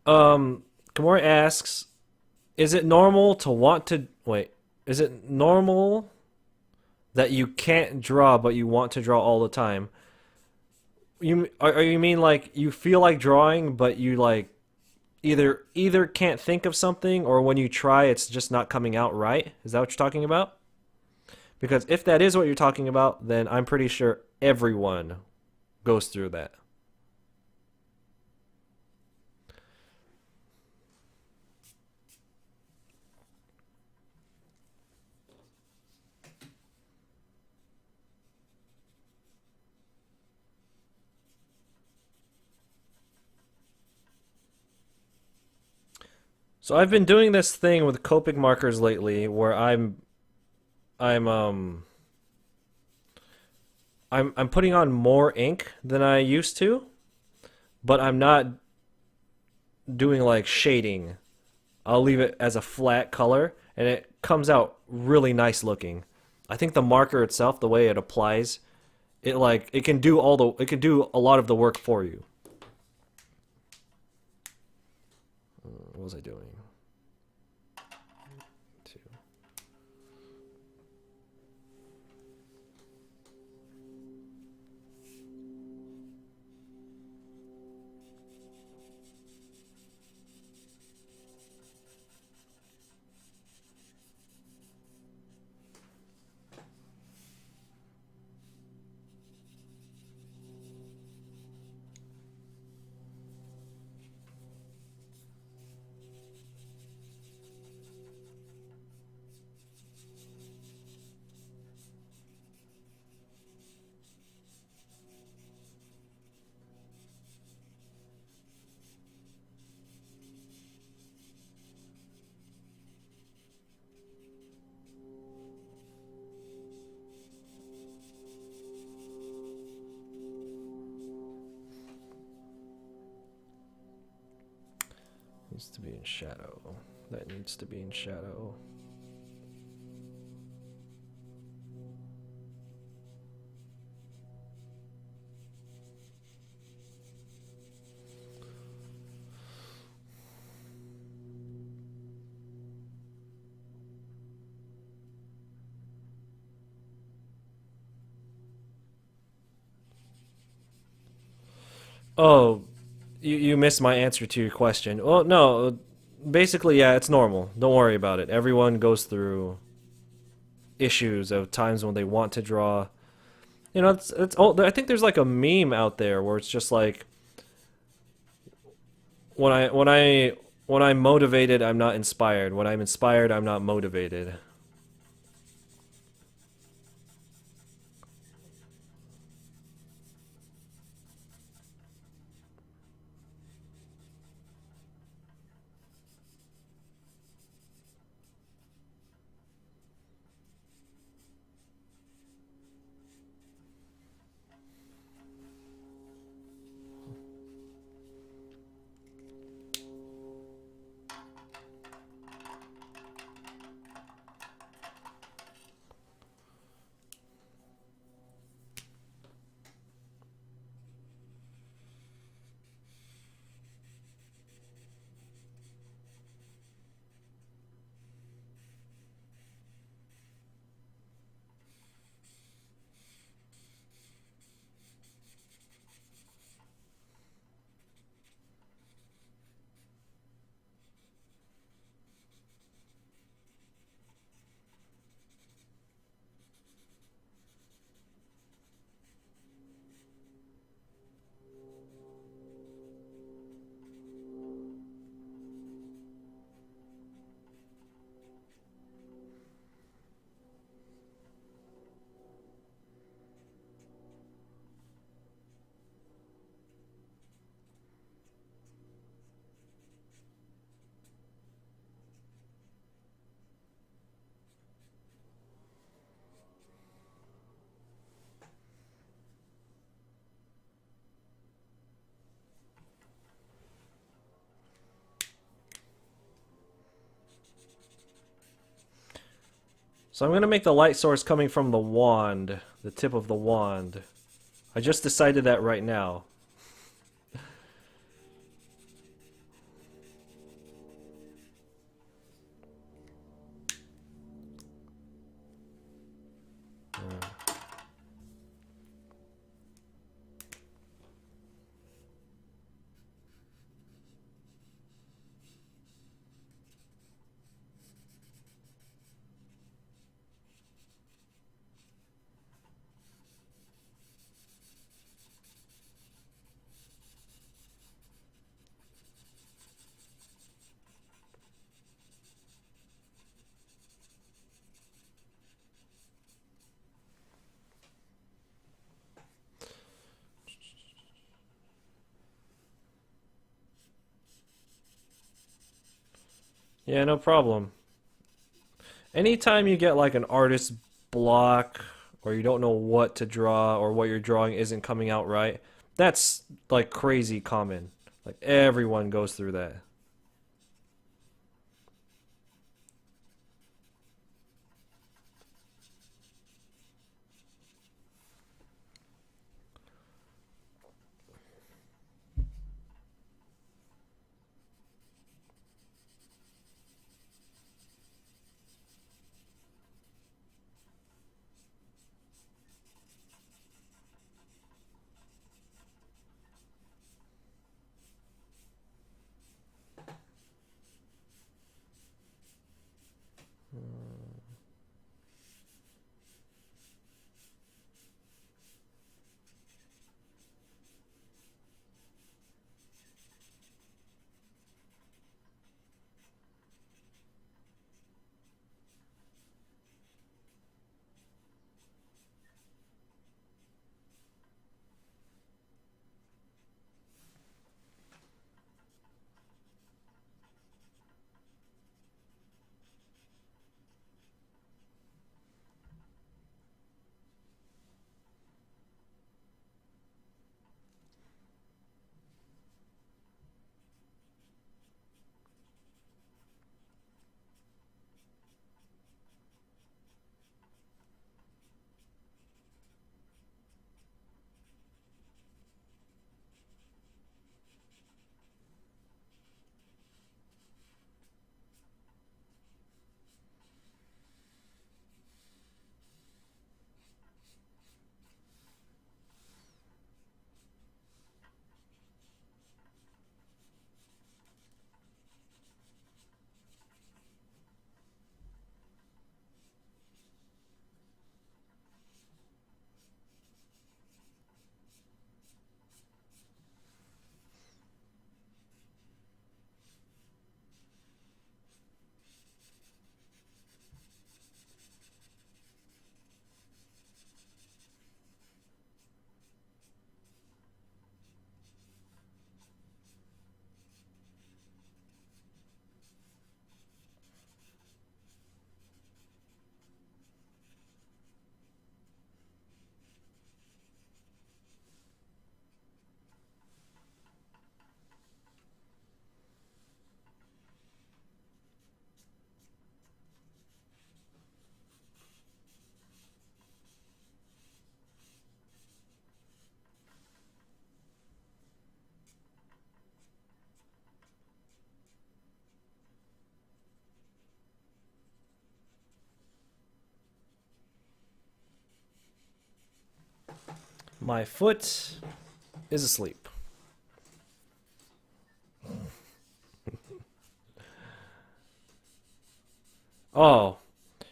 Kamori asks, is it normal to want to wait? Is it normal that you can't draw but you want to draw all the time? You mean like you feel like drawing but you like either can't think of something or when you try it's just not coming out right? Is that what you're talking about? Because if that is what you're talking about, then I'm pretty sure everyone goes through that. So I've been doing this thing with Copic markers lately where I'm I'm putting on more ink than I used to, but I'm not doing like shading. I'll leave it as a flat color and it comes out really nice looking. I think the marker itself, the way it applies, it can do it can do a lot of the work for you. What was I doing? Two. Needs to be in shadow. That needs to be in shadow. Oh, you missed my answer to your question. Well, no, basically, yeah, it's normal. Don't worry about it. Everyone goes through issues of times when they want to draw. You know, it's old. I think there's like a meme out there where it's just like when I'm motivated, I'm not inspired. When I'm inspired, I'm not motivated. So I'm going to make the light source coming from the wand, the tip of the wand. I just decided that right now. Yeah, no problem. Anytime you get like an artist's block, or you don't know what to draw, or what you're drawing isn't coming out right, that's like crazy common. Like everyone goes through that. My foot is asleep. Oh,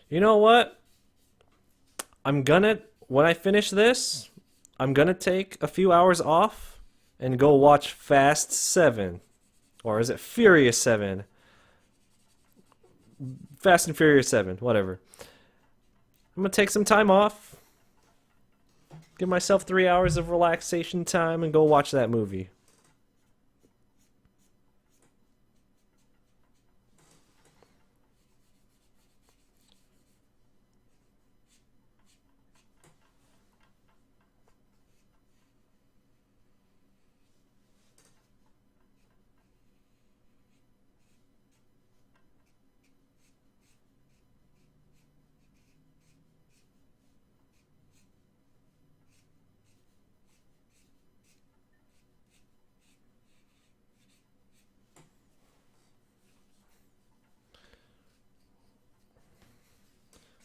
you know what? When I finish this, I'm gonna take a few hours off and go watch Fast 7. Or is it Furious 7? Fast and Furious 7, whatever. I'm gonna take some time off, give myself 3 hours of relaxation time, and go watch that movie.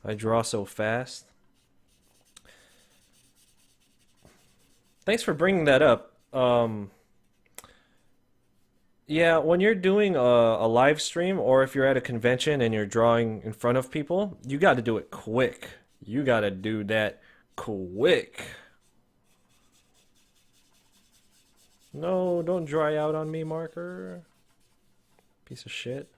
I draw so fast. Thanks for bringing that up. Yeah, when you're doing a live stream or if you're at a convention and you're drawing in front of people, you got to do it quick. You got to do that quick. No, don't dry out on me, marker. Piece of shit.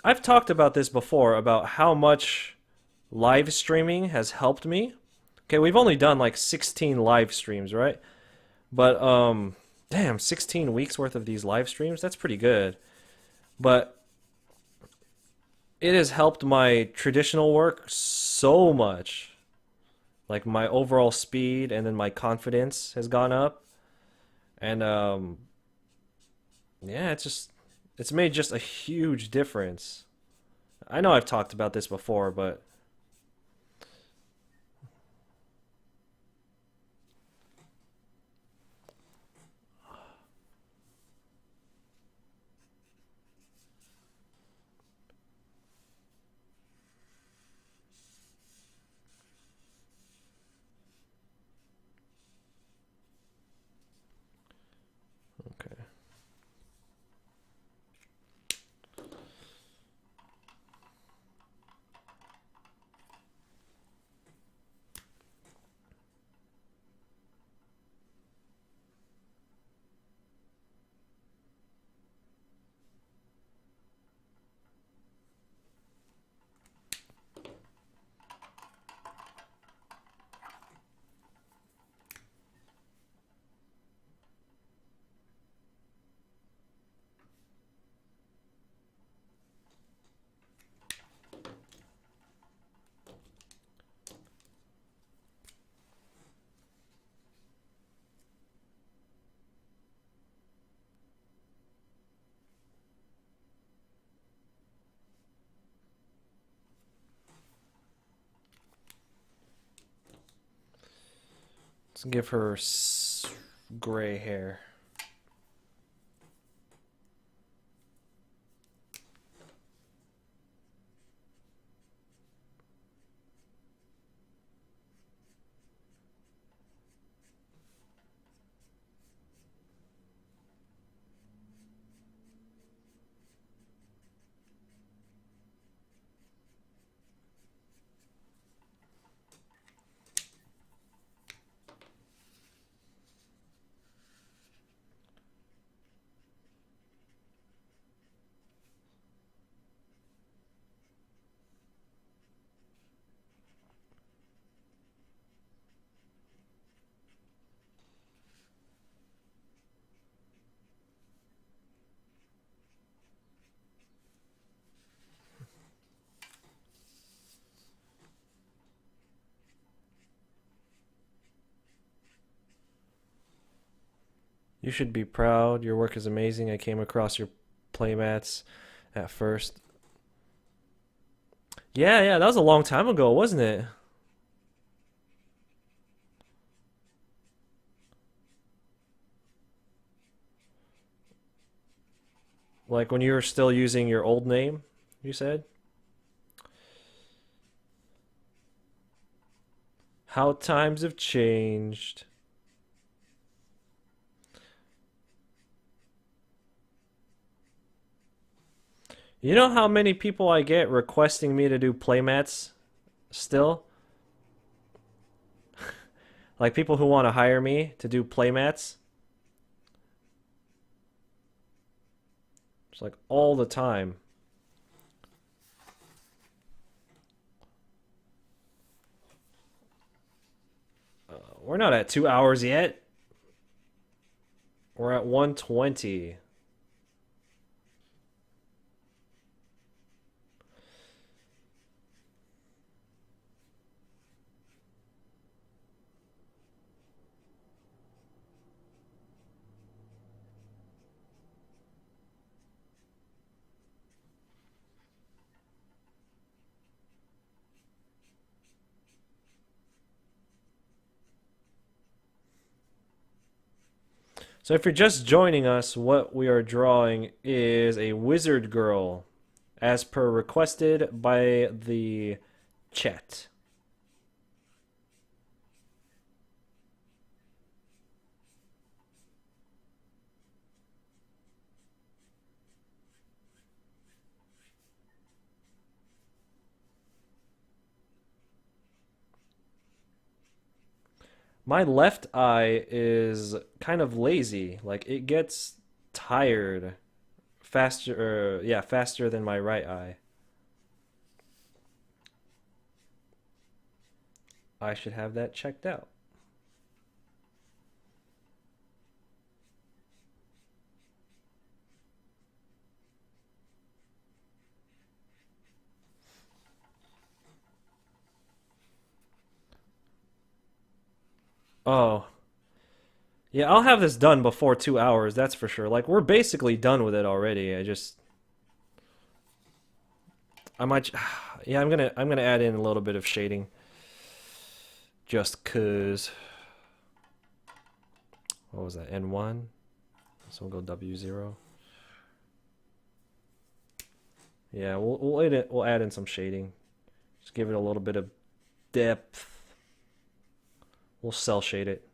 I've talked about this before about how much live streaming has helped me. Okay, we've only done like 16 live streams, right? But damn, 16 weeks worth of these live streams, that's pretty good. But it has helped my traditional work so much. Like my overall speed and then my confidence has gone up. And yeah, it's made just a huge difference. I know I've talked about this before, but okay. Let's give her gray hair. You should be proud. Your work is amazing. I came across your playmats at first. Yeah, that was a long time ago, wasn't it? Like when you were still using your old name, you said? How times have changed. You know how many people I get requesting me to do playmats still? Like people who want to hire me to do playmats? It's like all the time. We're not at 2 hours yet. We're at 120. So if you're just joining us, what we are drawing is a wizard girl, as per requested by the chat. My left eye is kind of lazy. Like it gets tired faster, yeah, faster than my right eye. I should have that checked out. Oh, yeah, I'll have this done before 2 hours, that's for sure. Like we're basically done with it already. I might, yeah, I'm gonna add in a little bit of shading, just cause. What was that? N1. So we'll go W0. Yeah, we'll add in some shading. Just give it a little bit of depth. We'll cell shade it.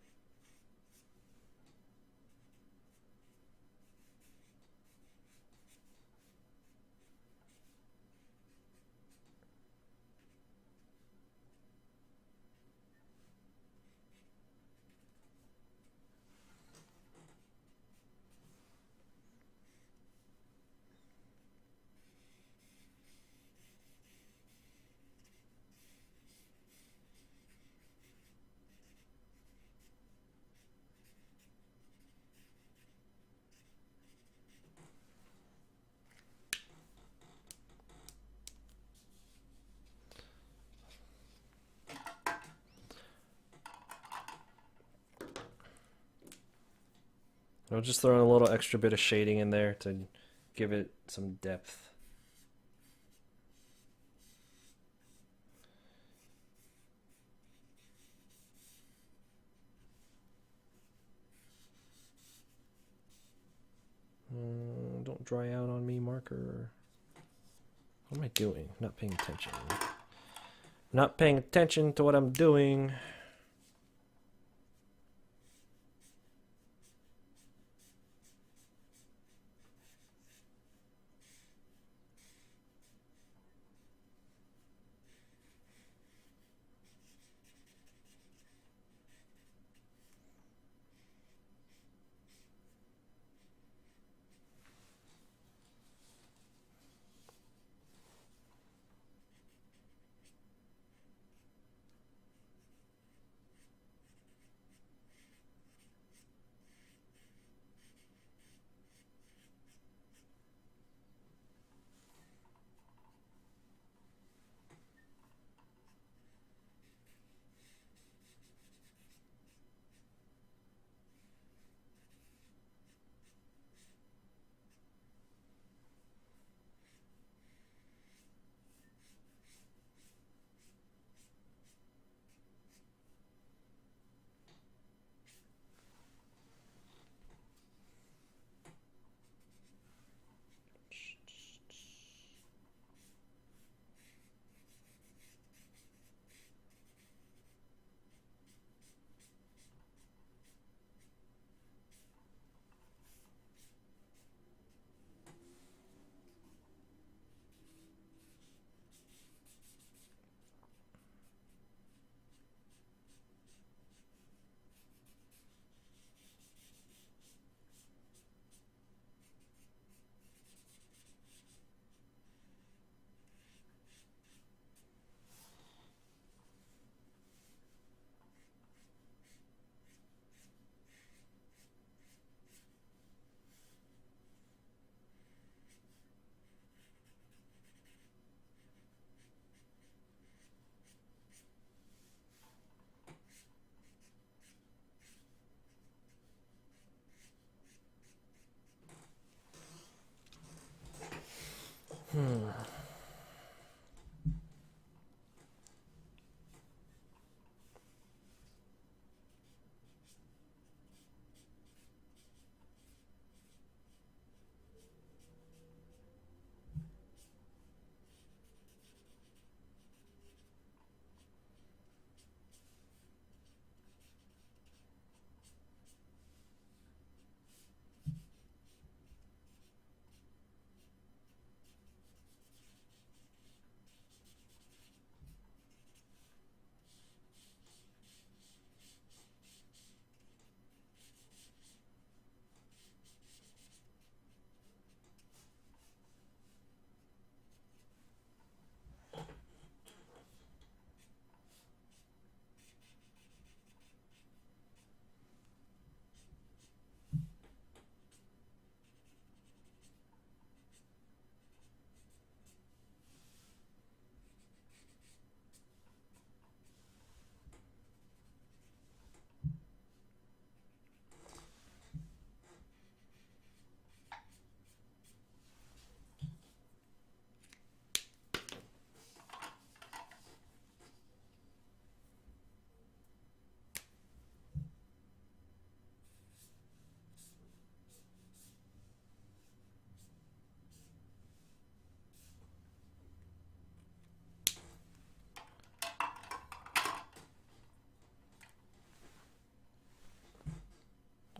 I'll just throw in a little extra bit of shading in there to give it some depth. Don't dry out on me, marker. What am I doing? Not paying attention. Not paying attention to what I'm doing.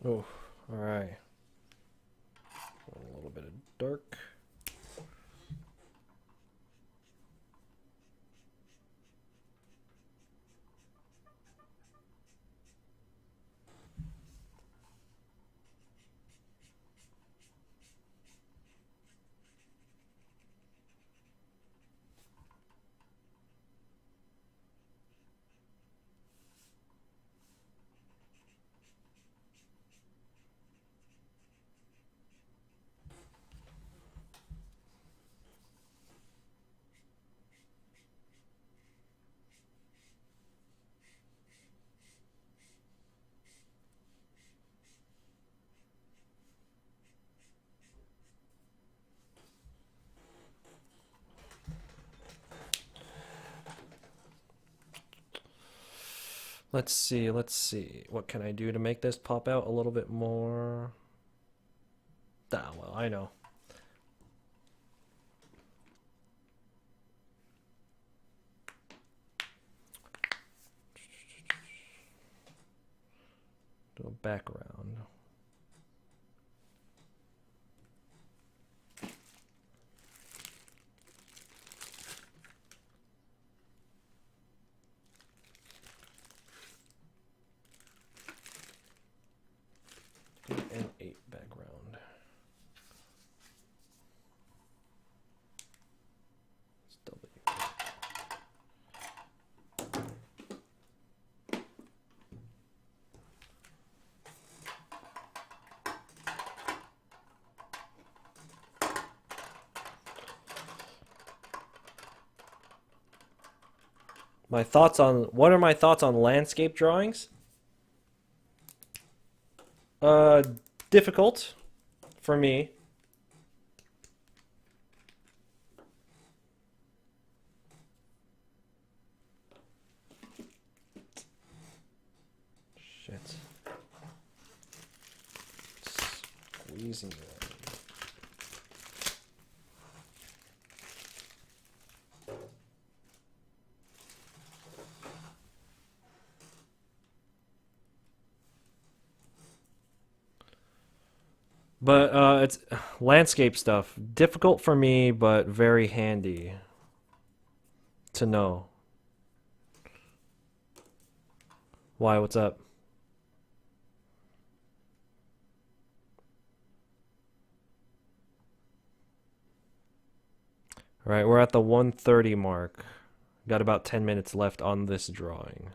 Oh, all right. A little bit of dark. Let's see, let's see. What can I do to make this pop out a little bit more? Ah, well, I know. Do a background. An 8 background. It's W. My thoughts on what are my thoughts on landscape drawings? Uh, difficult for me. Shit. Squeezing it. But it's landscape stuff. Difficult for me, but very handy to know. Why? What's up? All right, we're at the 1:30 mark. Got about 10 minutes left on this drawing.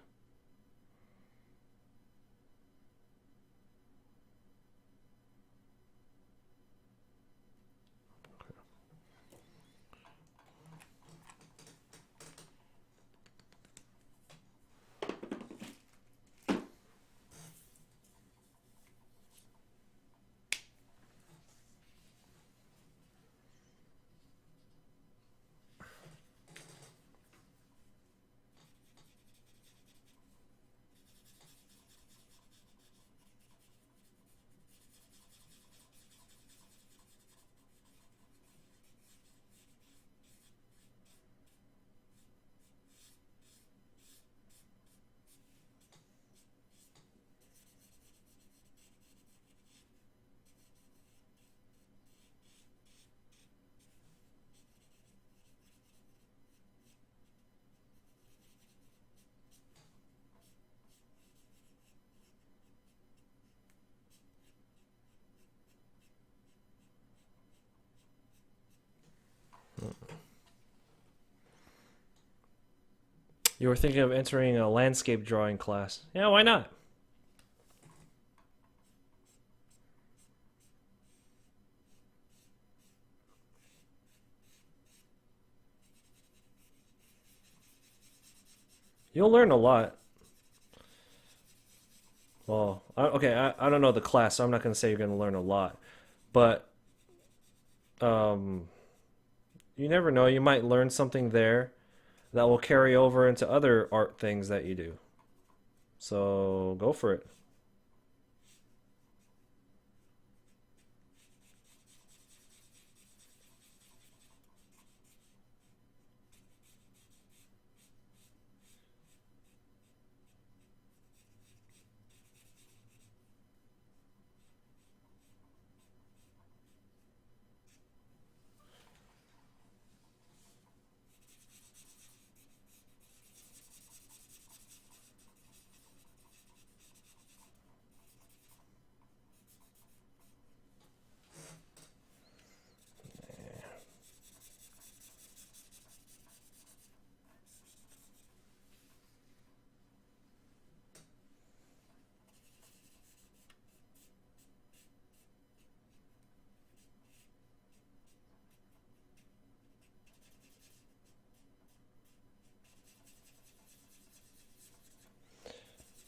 You were thinking of entering a landscape drawing class. Yeah, why not? You'll learn a lot. Well, okay, I don't know the class, so I'm not going to say you're going to learn a lot. But um, you never know. You might learn something there that will carry over into other art things that you do. So go for it.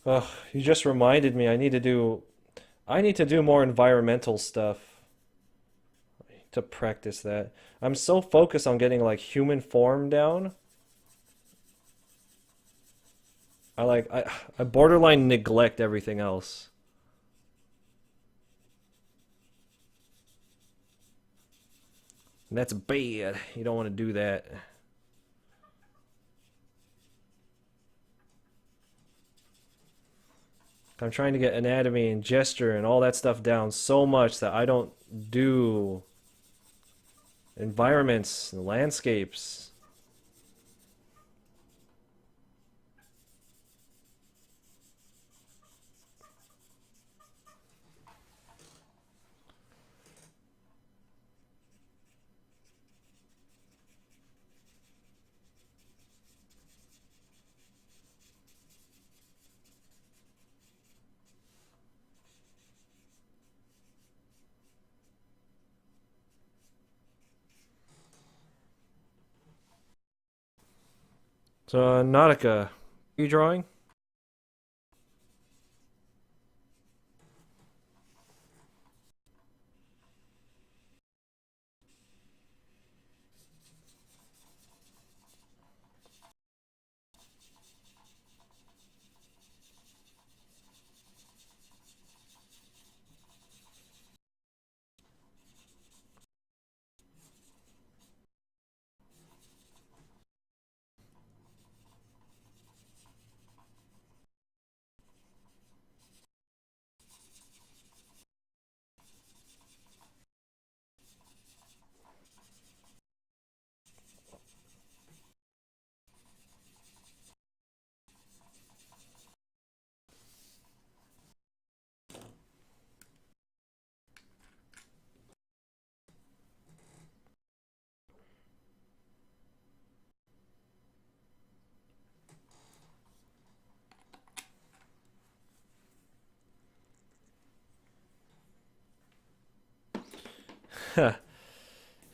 Ugh, you just reminded me I need to do more environmental stuff to practice that. I'm so focused on getting like human form down. I borderline neglect everything else. And that's bad. You don't want to do that. I'm trying to get anatomy and gesture and all that stuff down so much that I don't do environments and landscapes. So, Nautica, you drawing?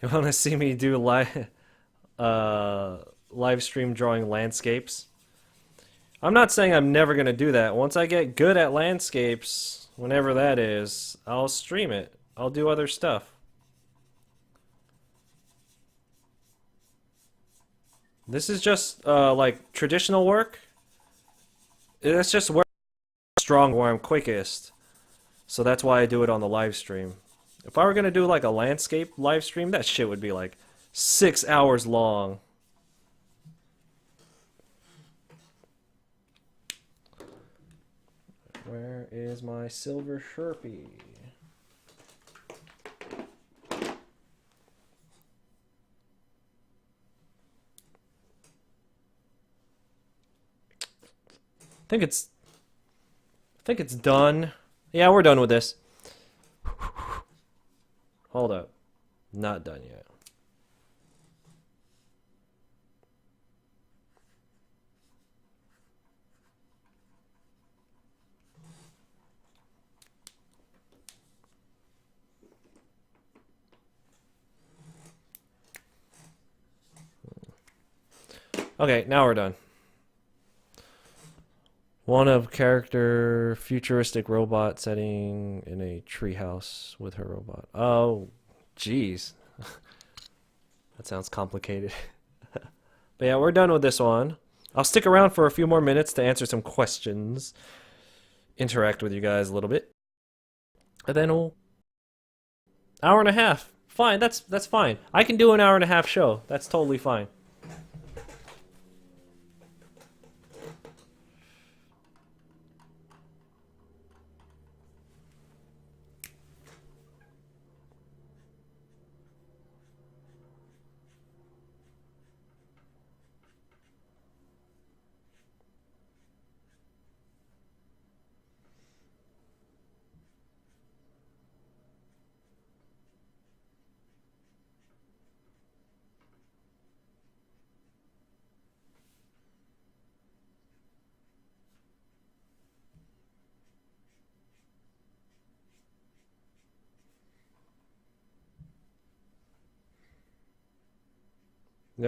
You want to see me do uh, live stream drawing landscapes? I'm not saying I'm never going to do that. Once I get good at landscapes, whenever that is, I'll stream it. I'll do other stuff. This is just like traditional work. It's just where I'm strong, where I'm quickest. So that's why I do it on the live stream. If I were gonna do like a landscape live stream, that shit would be like 6 hours long. Where is my silver Sharpie? think it's I think it's done. Yeah, we're done with this. Hold up. Not done yet. Okay, now we're done. One of character futuristic robot setting in a treehouse with her robot. Oh, jeez. That sounds complicated. But yeah, we're done with this one. I'll stick around for a few more minutes to answer some questions, interact with you guys a little bit, and then we'll hour and a half. Fine, that's fine. I can do an hour and a half show. That's totally fine.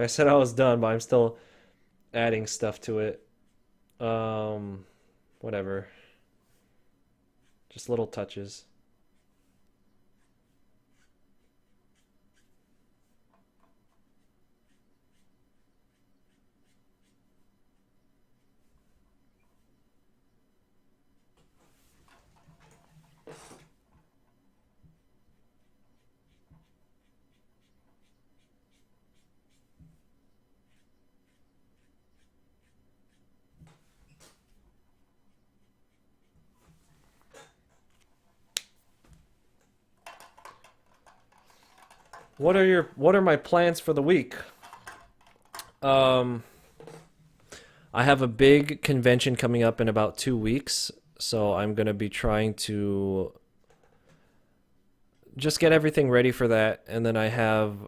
I said I was done, but I'm still adding stuff to it. Um, whatever. Just little touches. What are my plans for the week? I have a big convention coming up in about 2 weeks, so I'm going to be trying to just get everything ready for that, and then I have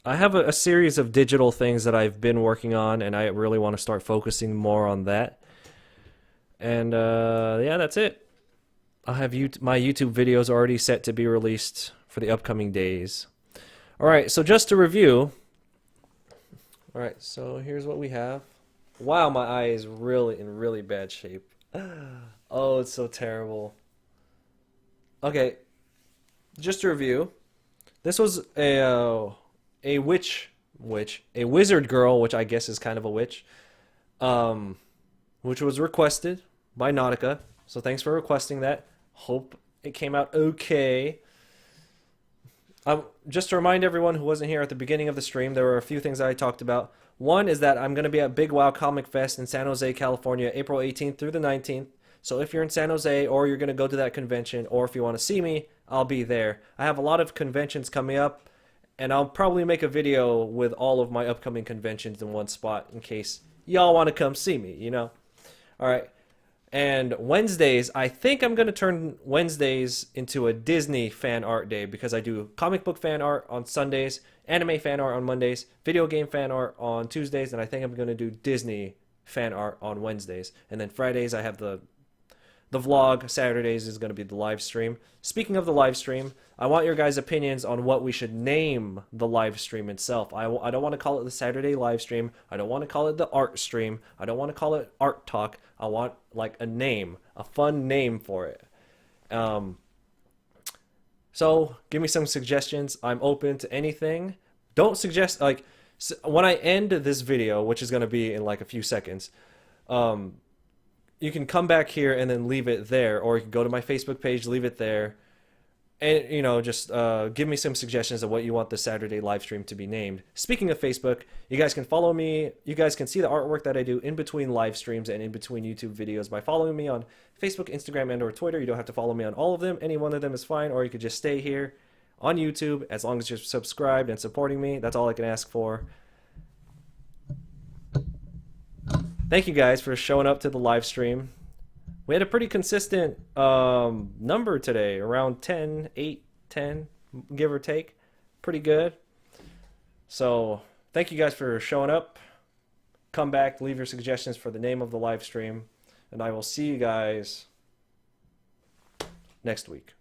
a series of digital things that I've been working on, and I really want to start focusing more on that. And yeah, that's it. I have my YouTube videos already set to be released for the upcoming days. All right, so just to review. All right, so here's what we have. Wow, my eye is really in really bad shape. Oh, it's so terrible. Okay, just to review. This was a wizard girl, which I guess is kind of a witch, which was requested by Nautica. So thanks for requesting that. Hope it came out okay. Just to remind everyone who wasn't here at the beginning of the stream, there were a few things that I talked about. One is that I'm going to be at Big Wow Comic Fest in San Jose, California, April 18th through the 19th. So if you're in San Jose or you're going to go to that convention, or if you want to see me, I'll be there. I have a lot of conventions coming up, and I'll probably make a video with all of my upcoming conventions in one spot in case y'all want to come see me, you know? All right. And Wednesdays, I think I'm going to turn Wednesdays into a Disney fan art day, because I do comic book fan art on Sundays, anime fan art on Mondays, video game fan art on Tuesdays, and I think I'm going to do Disney fan art on Wednesdays. And then Fridays, I have the vlog. Saturdays is going to be the live stream. Speaking of the live stream, I want your guys' opinions on what we should name the live stream itself. I don't want to call it the Saturday live stream. I don't want to call it the art stream. I don't want to call it art talk. I want like a name, a fun name for it. So give me some suggestions. I'm open to anything. Don't suggest, like, when I end this video, which is going to be in like a few seconds, you can come back here and then leave it there, or you can go to my Facebook page, leave it there, and, you know, just give me some suggestions of what you want the Saturday live stream to be named. Speaking of Facebook, you guys can follow me. You guys can see the artwork that I do in between live streams and in between YouTube videos by following me on Facebook, Instagram, and or Twitter. You don't have to follow me on all of them. Any one of them is fine, or you could just stay here on YouTube as long as you're subscribed and supporting me. That's all I can ask for. Thank you guys for showing up to the live stream. We had a pretty consistent number today, around 10, 8, 10, give or take. Pretty good. So thank you guys for showing up. Come back, leave your suggestions for the name of the live stream, and I will see you guys next week.